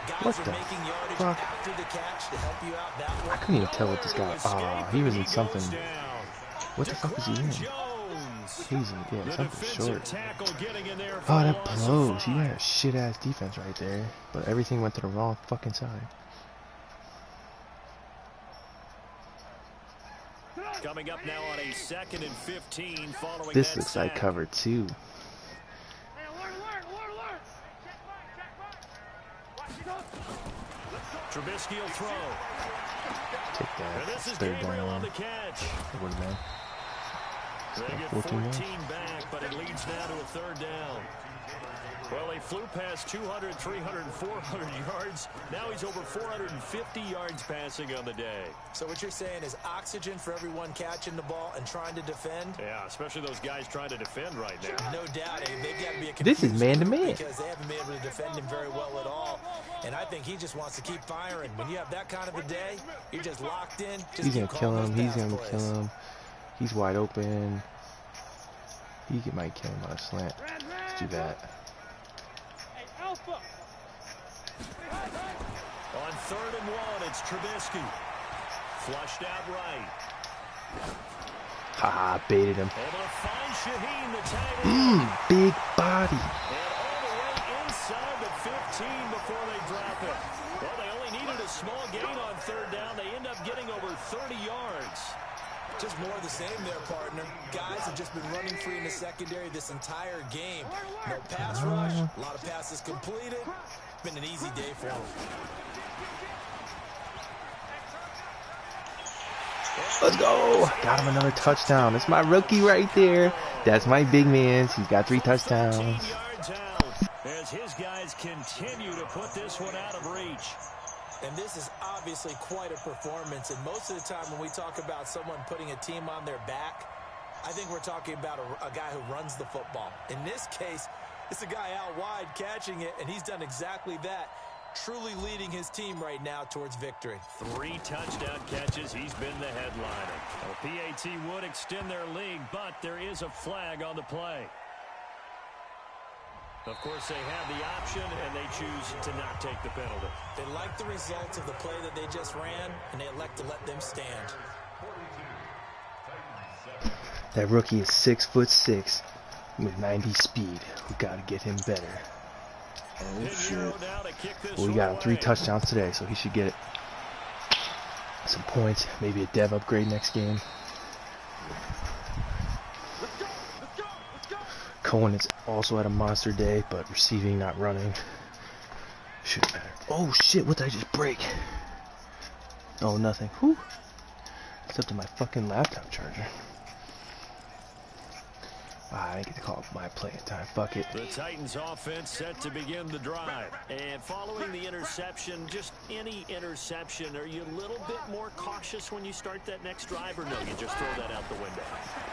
Guys What are the making yardage fuck? after the catch to help you out that way. I couldn't even tell what this guy. Ah, he was in something. What the fuck was he in? Jones. He's in, yeah, The something defensive short. tackle getting in there for Oh, a that loss of blows. He 5. ran a shit ass defense right there, but everything went to the wrong fucking side. Coming up now on a 2nd and 15 following This that looks like sack. cover 2. Trubisky will throw. Take And that. this is Third Gabriel on down. the catch. It would've been. They get 14 yards. 14 back, but it leads now to a 3rd down. Well, they flew past 200, 300, 400 yards. Now he's over 450 yards passing on the day. So what you're saying is oxygen for everyone catching the ball and trying to defend? Yeah, especially those guys trying to defend right now. No doubt. They've got to be a This is confused man-to-man. group because they haven't been able to defend him very well at all. And I think he just wants to keep firing. When you have that kind of a day, you're just locked in. Just He's gonna keep kill calling him. those He's pass gonna plays. kill him. He's wide open. Might kill him on a slant. Let's do that. On 3rd and 1, it's Trubisky. Flushed out right. Haha, baited him. Able to find Shaheen, the tight end. Big body. And all the way inside the 15 before they drop it. Well, they only needed a small gain on 3rd down. They end up getting over 30 yards. Just more of the same there, partner. Guys have just been running free in the secondary this entire game. No pass rush, a lot of passes completed. Been an easy day for them. Let's go. Got him another touchdown. That's my rookie right there. That's my big man. He's got 3 touchdowns. 13 yards out as his guys continue to put this one out of reach. And this is obviously quite a performance. And most of the time when we talk about someone putting a team on their back, I think we're talking about a guy who runs the football. In this case, it's a guy out wide catching it, and he's done exactly that, truly leading his team right now towards victory. 3 touchdown catches. He's been the headliner. Well, PAT would extend their lead, but there is a flag on the play. Of course, they have the option, and they choose to not take the penalty. They like the results of the play that they just ran, and they elect to let them stand. That rookie is 6'6" with 90 speed. We gotta get him better. Oh shit! Well, we got him 3 touchdowns today, so he should get some points. Maybe a dev upgrade next game. Cohen is also at a monster day, but receiving, not running. Shouldn't matter. Oh shit! What did I just break? Oh, nothing. Whew. It's up to my fucking laptop charger. I didn't get to call my playing time. Fuck it. The Titans offense set to begin the drive. And following the interception, just any interception, are you a little bit more cautious when you start that next drive, or no, you just throw that out the window?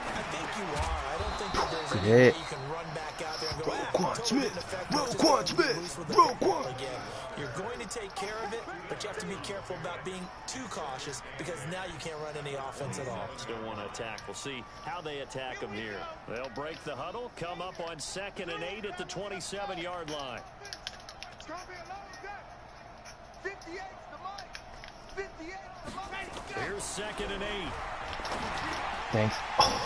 I think you are. I don't think that there's any Good way hit. you can run back out there and go, Roquan totally Smith. didn't affect Roquan us, just gotta be Smith. loose with the Roquan. football again. You're going to take care of it, but you have to be careful about being too cautious because now you can't run any offense at all. Still want to attack. We'll see how they attack them here. They'll break the huddle, come up on 2nd and 8 at the 27-yard line. It's gonna be a long day. 58's the mic. 58's the mic. Here's 2nd and 8. Thanks. Oh,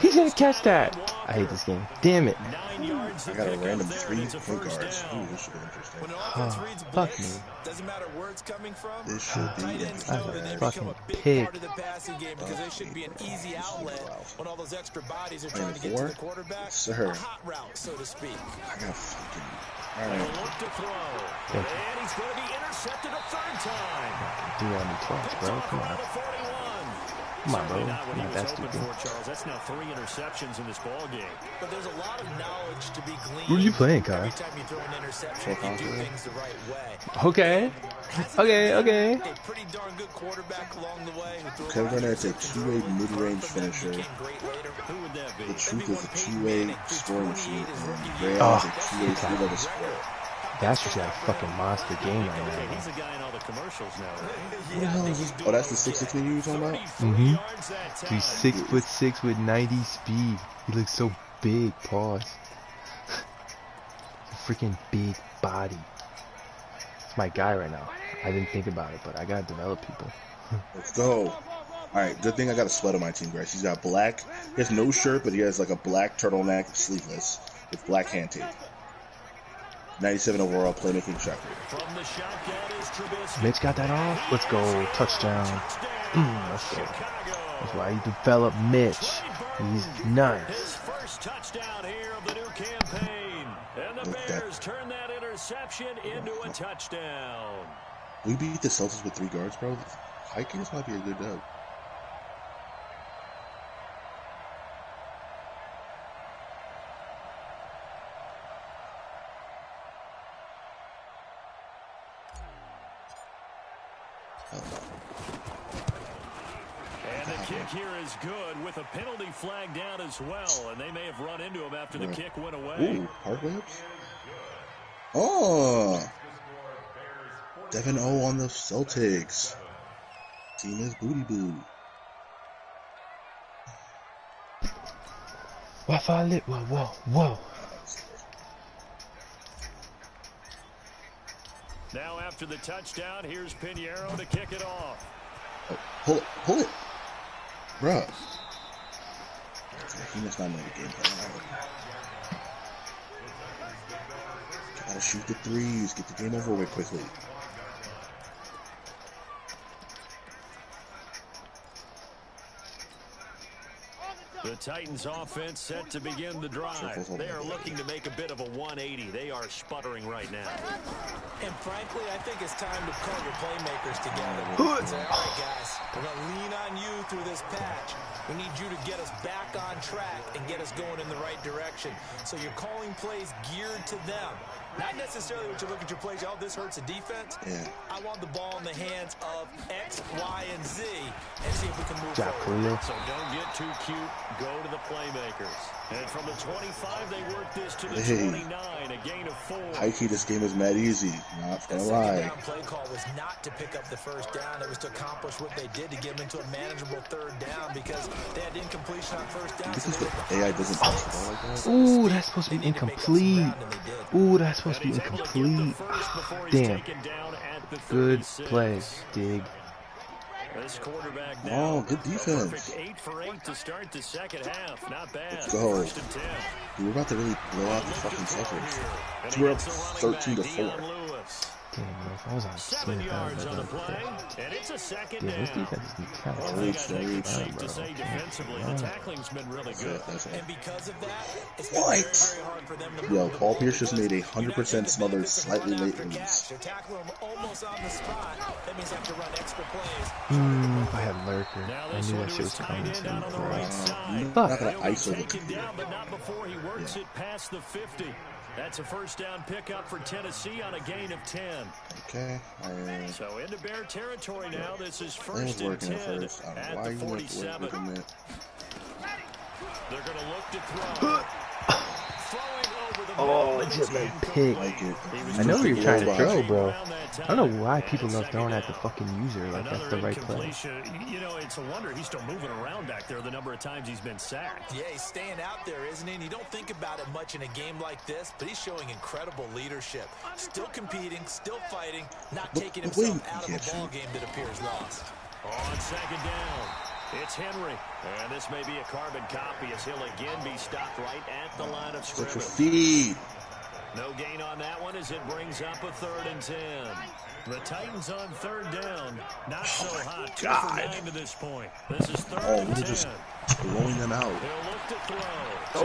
he didn't catch that. I hate this game. Damn it. 9 yards. I got a random 3 point guards. Ooh, this should be interesting. When an offense reads fuck blitz, me. doesn't matter where it's coming from. This should be Tight ends interesting. know that they Fucking become a big pig. part of the passing game because they should be an easy outlet when all those extra bodies are trying to get to 4? the quarterback. Sir. A hot route, so to speak. I got fucking. And Alright. look to throw. And he's going to be intercepted a 3rd time. Do on me twice, bro. Come on. Around the 41. Come on, bro. Certainly not what he Not was that hoping stupid. for, Charles. That's now 3 interceptions in this ball game. But there's a lot of knowledge to be gleaned. What are you playing, Kyle? Every time you throw an interception, you do things the right way. Okay. Okay. A pretty darn good quarterback along the way. Kevin Garnett's a 2-way mid-range finisher. Who would that be? The truth is a 2-way scoring machine, and Graham Oh, is a 2-way three-letter scorer. Bastard's got a fucking monster game right Okay, now. he's a guy in all the commercials now, right? What the hell is this? Oh, that's the 6'6" nigga you were talking about? Mm-hmm. He's 6'6" with 90 speed. He looks so big. Pause. Freaking big body. It's my guy right now. I didn't think about it, but I gotta develop people. Let's go. Alright, good thing I got a sweat on my team, guys. He's got black. He has no shirt, but he has like a black turtleneck, sleeveless, with black hand tape. 97 overall, playmaking shot creator. Mitch got that off. Let's go. Touchdown. Let's go. That's why you develop Mitch. He's nice. His first touchdown here of the new campaign. And the Bears turn that interception into a touchdown. We beat the Celtics with 3 guards, bro. Hikers might be a good dub. And the kick here is good with a penalty flag down as well. And they may have run into him after the kick went away. Ooh, park layups? Oh! 7-0 on the Celtics. Team is booty boo. Wi-Fi lit. Whoa. Now after the touchdown, here's Pinheiro to kick it off. Oh, pull it. Bruh. He must not know the game plan. Gotta shoot the threes. Get the game over with quickly. The Titans offense set to begin the drive. They are looking to make a bit of a 180. They are sputtering right now. And frankly, I think it's time to call your playmakers together. Say, all right, guys, we're going to lean on you through this patch. We need you to get us back on track and get us going in the right direction. So you're calling plays geared to them. Not necessarily what you look at your plays, oh, this hurts the defense. Yeah. I want the ball in the hands of X, Y, and Z and see if we can move Jack forward. Julio. So don't get too cute. Go to the playmakers. And from the 25, they work this to the 29 a gain of 4. High key, this game is mad easy. Not gonna That lie. second down play call was not to pick up the first down. It was to accomplish what they did to get them into a manageable third down because they had incompletion on first down. This is the AI doesn't touch the ball like that. Ooh, that's supposed to be incomplete. Ooh, that's supposed to be incomplete. Damn. Good play, Dig. This quarterback now, Oh, good defense. perfect 8 for 8 to start the second half. Not bad. Let's go. First and 10. Dude, we're about to really blow out the fucking Suckers. We're up 13-4. Damn, bro, if I was on 7 Smith, I yards on the would play, and it's a second yeah, this down. defense is kind Well, of I think it's safe bro. to say defensively, the tackling's been really good. And because of that, it's What? very, very hard for them to Yo, move the Paul ball Pierce just because made a you're not 100% getting the smothered, benefits of slightly run late after release. catch. They're tackling them almost on the spot. That means they have to run extra plays. If I had Lurker, Now I this knew one that to shit his was tight coming end too, out on the bro. right side. You're Fuck. not gonna He'll be ISO the taken computer. down, but not before he works it past the 50. That's a first down pickup for Tennessee on a gain of 10. Okay. So into Bear territory now. This is That first was and working 10 at first. I don't know at why the you went 47. with him. They're going to look to throw. Throwing over the Oh, middle, it but just it's like pick. Like it. I know where you're trying to Low throw, by. bro. around that I don't know time. why And people love second throwing at down. the fucking user like that's Another the right play. incompletion. You know, it's a wonder he's still moving around back there the number of times he's been sacked. Yeah, he's staying out there, isn't he? And you don't think about it much in a game like this, but he's showing incredible leadership. Still competing, still fighting, not taking but himself wait, out of you a can't ball shoot. game that appears lost. On second down, it's Henry. And this may be a carbon copy as he'll again be stopped right at the line of Get your scrimmage. feet. No gain on that one as it brings up a 3rd and 10. The Titans on 3rd down. Not so hot. 2 for 9 to this point. This is 3rd Oh, and we 10. were just blowing them out. He'll look to throw.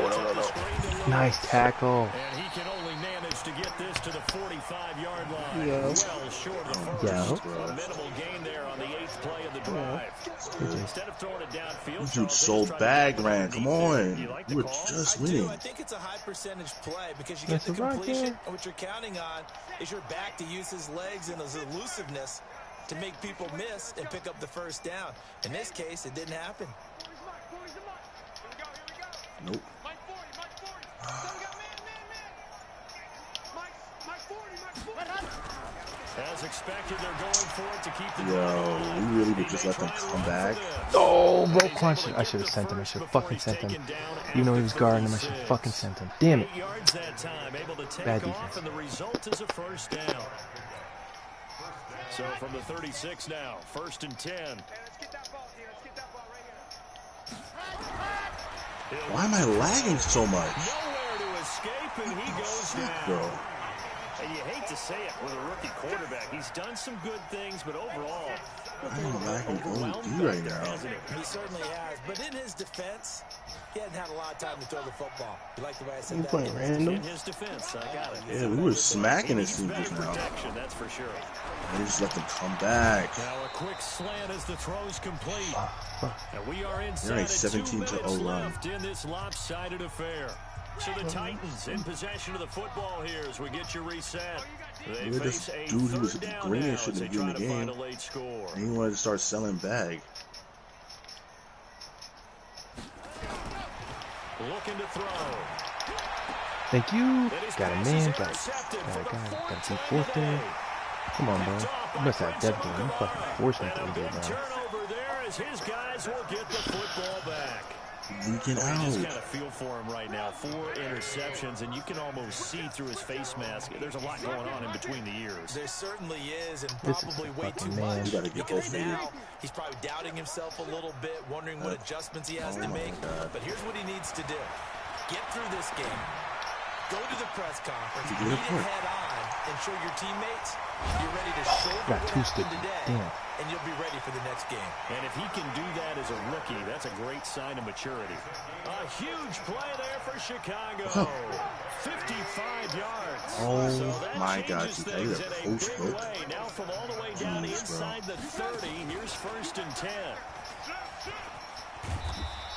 No. Sets up the screen to Lewis. Nice tackle. And he can only manage to get this to the 45-yard line. Yeah. Well short of the first. Yeah. A minimal gain there on the 8th play of the drive. Instead of throwing it downfield, Dude, Charles, so they just tried to bag get ran. the Come defense. on. You like We the were call? just I do. winning. I think it's a high percentage play because you That's get the right completion, there. and what you're counting on is your back to use his legs and his elusiveness to make people miss and pick up the first down. In this case, it didn't happen. Nope. Mike 40, Mike 40. So we got man. Mike 40, Mike 40. As expected, they're going for it to keep the Yo, drive. we really would just let them come back. Oh, bro, punch it. I should have sent him. I should have fucking sent him. Even though he was guarding him, I should have fucking sent him. Damn it. 8 yards that time, able to take Bad off, defense. and the result is a first down. So from the 36 now, 1st and 10. Hey, let's get that ball, D. Let's get that ball right here. Why am I lagging so much? Nowhere to escape, and he goes down. Bro. And you hate to say it with a rookie quarterback. He's done some good things, but overall, I'm lagging overwhelmed OD back right there, now. hasn't he? He certainly has, but in his defense, he hadn't had a lot of time to throw the football. You like the way I said You that? playing random? In his defense, I got it. Yeah, we were smacking He this needs team just better now. protection, that's for sure. I just let them come back. Now a quick slant as the throw's complete. Fuck. And we are They're inside a of 17 2 to minutes 0 run. left in this lopsided affair. So the Titans in possession of the football here as we get you reset. They Look at face this a dude who was 3rd down green now and as shouldn't they be in try the to find game. a late score. And he wanted to start selling bag. Looking to throw. Thank you. And his Got a pass man. is Got intercepted for the keep 4th fourth time there. today. Come on, bro. Picked off You by must have Prince dev game. You Amukamara. fucking forced me And to a do big that. turnover there as his guys will get the football back. Leaking You just out. kind of feel for him right now. 4 interceptions, and you can almost see through his face mask. There's a lot going on in between the ears. There certainly is, and This is probably a way too fucking man. much. You gotta get Because those faded. now he's probably doubting himself a little bit, wondering what adjustments he has to my make. God. But here's what he needs to do. Get through this game. Go to the press conference, He meet did it it quick. head on, and show your teammates you're ready to shoulder Got what two happened sticky. today, Damn. and you'll be ready for the next game. And if he can do that as a rookie, that's a great sign of maturity. A huge play there for Chicago. 55 yards. Oh, So that my God, changes you things got in a a post big hook. way. Now from all the way down Jeez, bro. inside the 30, here's 1st and 10.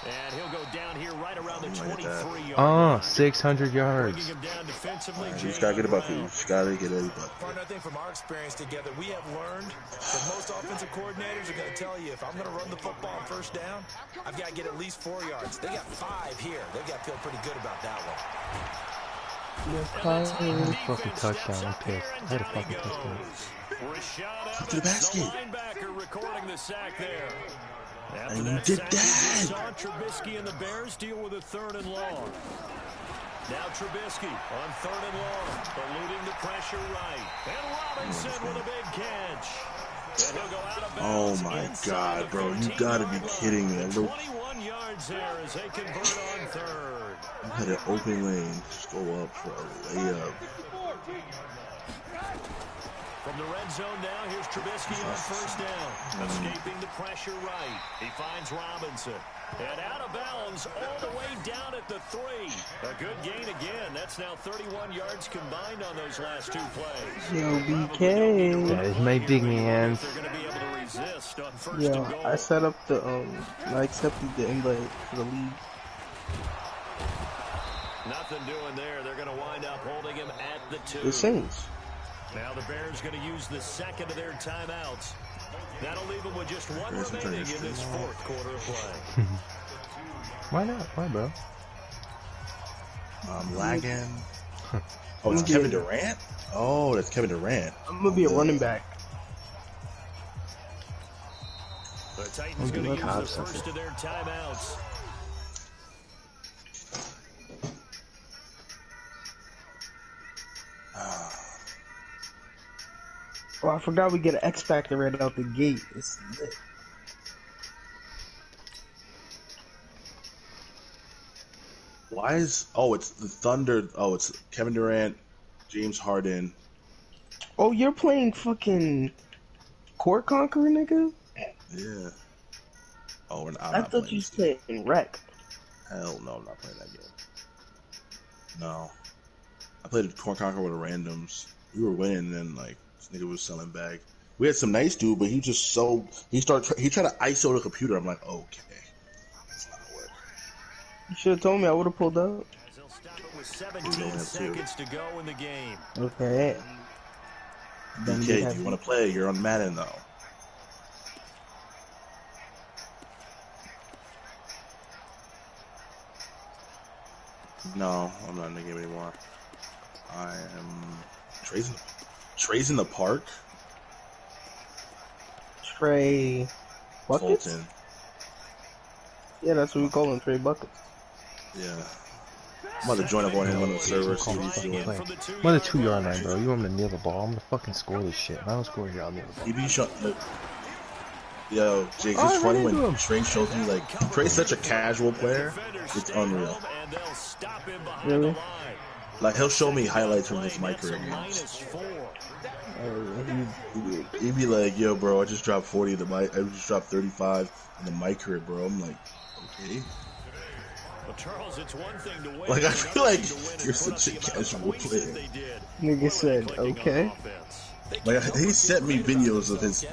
And he'll go down here right around the Look at that. 23-yard line. 600 yards. Bringing him down defensively, You just gotta get a bucket. You just gotta get a bucket. Partner, I think from our experience together, we have learned that most offensive coordinators are going to tell you, if I'm going to run the football on 1st down, I've got to get at least 4 yards. They got 5 here. They've got to feel pretty good about that one. Oh, fucking touchdown. I'm pissed. I had a fucking touchdown. Up to the basket. Linebacker recording the sack there. After And you that did sack, we just that. saw Trubisky and the Bears deal with a 3rd and long. Now Trubisky on 3rd and long, eluding the pressure right. And Robinson with a big catch. And he'll go out of Oh bounds my inside God, the bro. You 14-yard gotta be line. kidding me. 21 yards there as they convert on 3rd. You had an open lane. Just go up for a layup. From the red zone now, here's Trubisky on 1st down. Escaping the pressure right. He finds Robinson. And out of bounds all the way down at the 3. A good gain again. That's now 31 yards combined on those last 2 plays. Yo, BK. Yeah, it's my big man. They're going to be able to resist on 1st Yeah, and goal. I set up the I accepted the invite for the league. Nothing doing there. They're going to wind up holding him at the 2. The Saints. Now the Bears going to use the 2nd of their timeouts. That'll leave them with just 1 remaining in this 4th quarter of play. Why not? Why, bro? I'm lagging. Oh, it's Kevin Durant? Oh, that's Kevin Durant. I'm gonna be a running back. The Titans going to use the 1st of their timeouts. Oh, I forgot we get an X Factor right out the gate. It's lit. Why is... Oh, it's the Thunder. Oh, it's Kevin Durant, James Harden. Oh, you're playing fucking Court Conqueror, nigga? Yeah. Oh, and I thought you said Wreck. Hell no, I'm not playing that game. No. I played Court Conqueror with the randoms. We were winning, and then, like, this nigga was selling bag. We had some nice dude, but he just so... He tried to ISO the computer. I'm like, okay. That's not gonna work. You should have told me. I would have pulled up. As they'll stop it with 17 seconds to go in the game. Okay. BK, do you want to play? You're on Madden, though. No, I'm not in the game anymore. I am... Trey's in the park? Trey Buckets? Fulton. Yeah, that's what we call him, Trey Buckets. Yeah. I'm about to join up on him on the server, see what he's doing. I'm on the 2-yard line, bro. You want me to kneel the ball? I'm gonna fucking score this shit. If I don't score here, I'll kneel the ball. He be Yo, Jake, it's funny when Trey shows me, like, Trey's such a casual player, it's unreal. Really? Like, he'll show me highlights from his micro games. He'd be like, yo, bro, I just dropped 40 in the mic. I just dropped 35 in the micro, bro. I'm like, okay. Well, Charles, it's one thing to win, Like, I feel like you're it's such a casual player. Nigga said, okay. Like, he sent me videos of his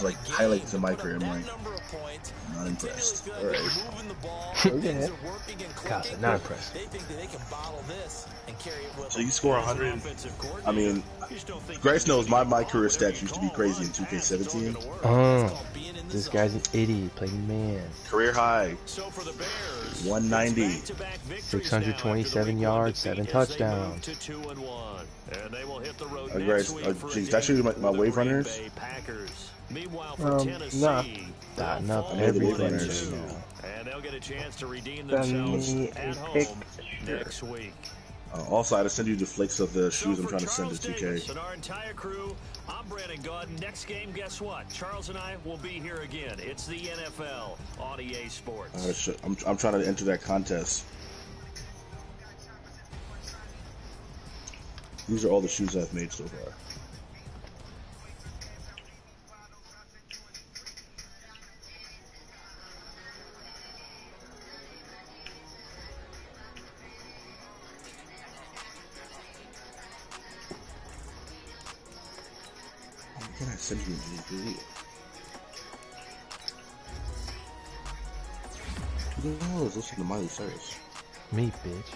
like highlights in my career. I'm like, not impressed. All right. Okay. Casa, not impressed. So you score 100. I mean, Grace knows my career stats used to be crazy in 2K17. This guy's an idiot. Playing man. Career high, 190. 627 yards, 7 touchdowns. Grace, geez, that's actually my wave runners. Nah. Dotting up I made the wave everything. runners. And they'll get a chance to redeem Send themselves me at a home next week. Also, I had to send you the flicks of the shoes I'm trying to send to Charles 2K. Davis and our entire crew, I'm Brandon Gaudin. Next game, guess what? Charles and I will be here again. It's the NFL on EA Sports. I'm trying to enter that contest. These are all the shoes I've made so far. Why can't I send you a GP? Who the hell is listening to Miley Cyrus? Me, bitch.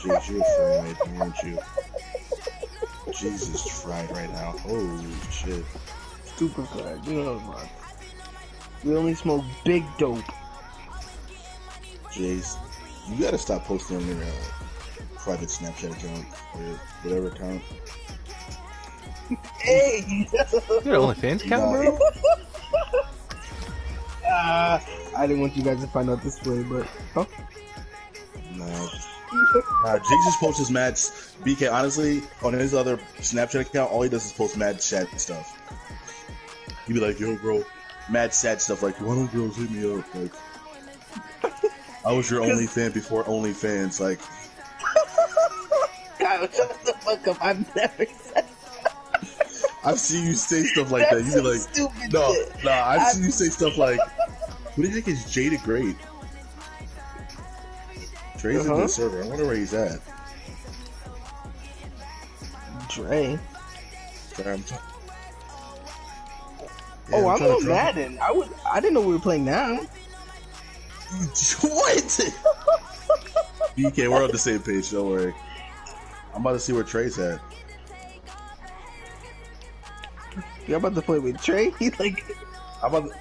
Jeez, you're afraid. Aren't you? Jesus fried right now. Holy shit. Super fried. You know what? We only smoke big dope. Jace, you gotta stop posting on your private Snapchat account or whatever account. Hey! You got an OnlyFans account, bro? I didn't want you guys to find out this way, but huh? Nah. Nah, Jace just posts his mad BK. Honestly, on his other Snapchat account, all he does is post mad sad stuff. He'd be like, "Yo, bro, mad sad stuff like, why don't girls hit me up? Like, I was your only fan before OnlyFans. Like, Kyle, shut the fuck up. I've never said I've seen you say stuff like that. That's You be some like, stupid no, shit. nah, I've seen you say stuff like, who the heck is Jada Great? Dre's a good server. I wonder where he's at. Dre. Sorry, Oh, I'm trying on to drop Madden. I didn't know we were playing now. What? BK, we're on the same page. Don't worry. I'm about to see where Trey's at. You're about to play with Trey? He's like, I'm about to...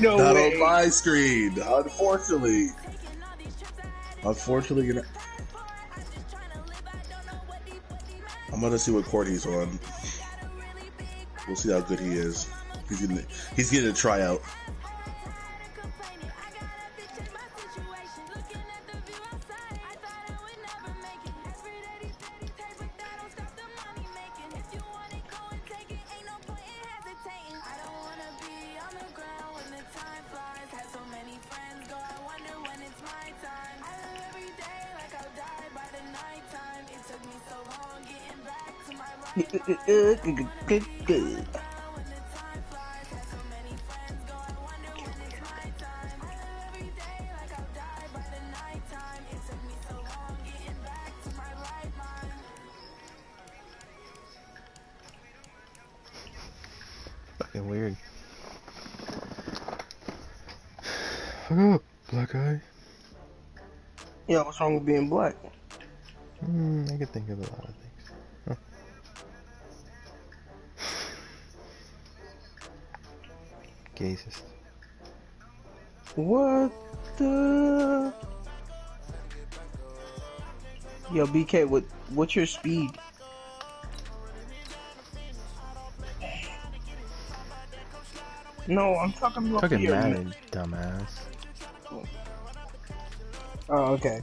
no Not way. on my screen, unfortunately. Unfortunately, you know... I'm gonna see what court he's on. We'll see how good he is. He's getting a tryout. Fucking weird. Fuck up, black eye. Yeah, what's wrong with being black? I can think of a lot of things. Huh. Gazist. What the? Yo, BK, what's your speed? No, I'm talking about Fucking your... Madden, dumbass. Oh, okay.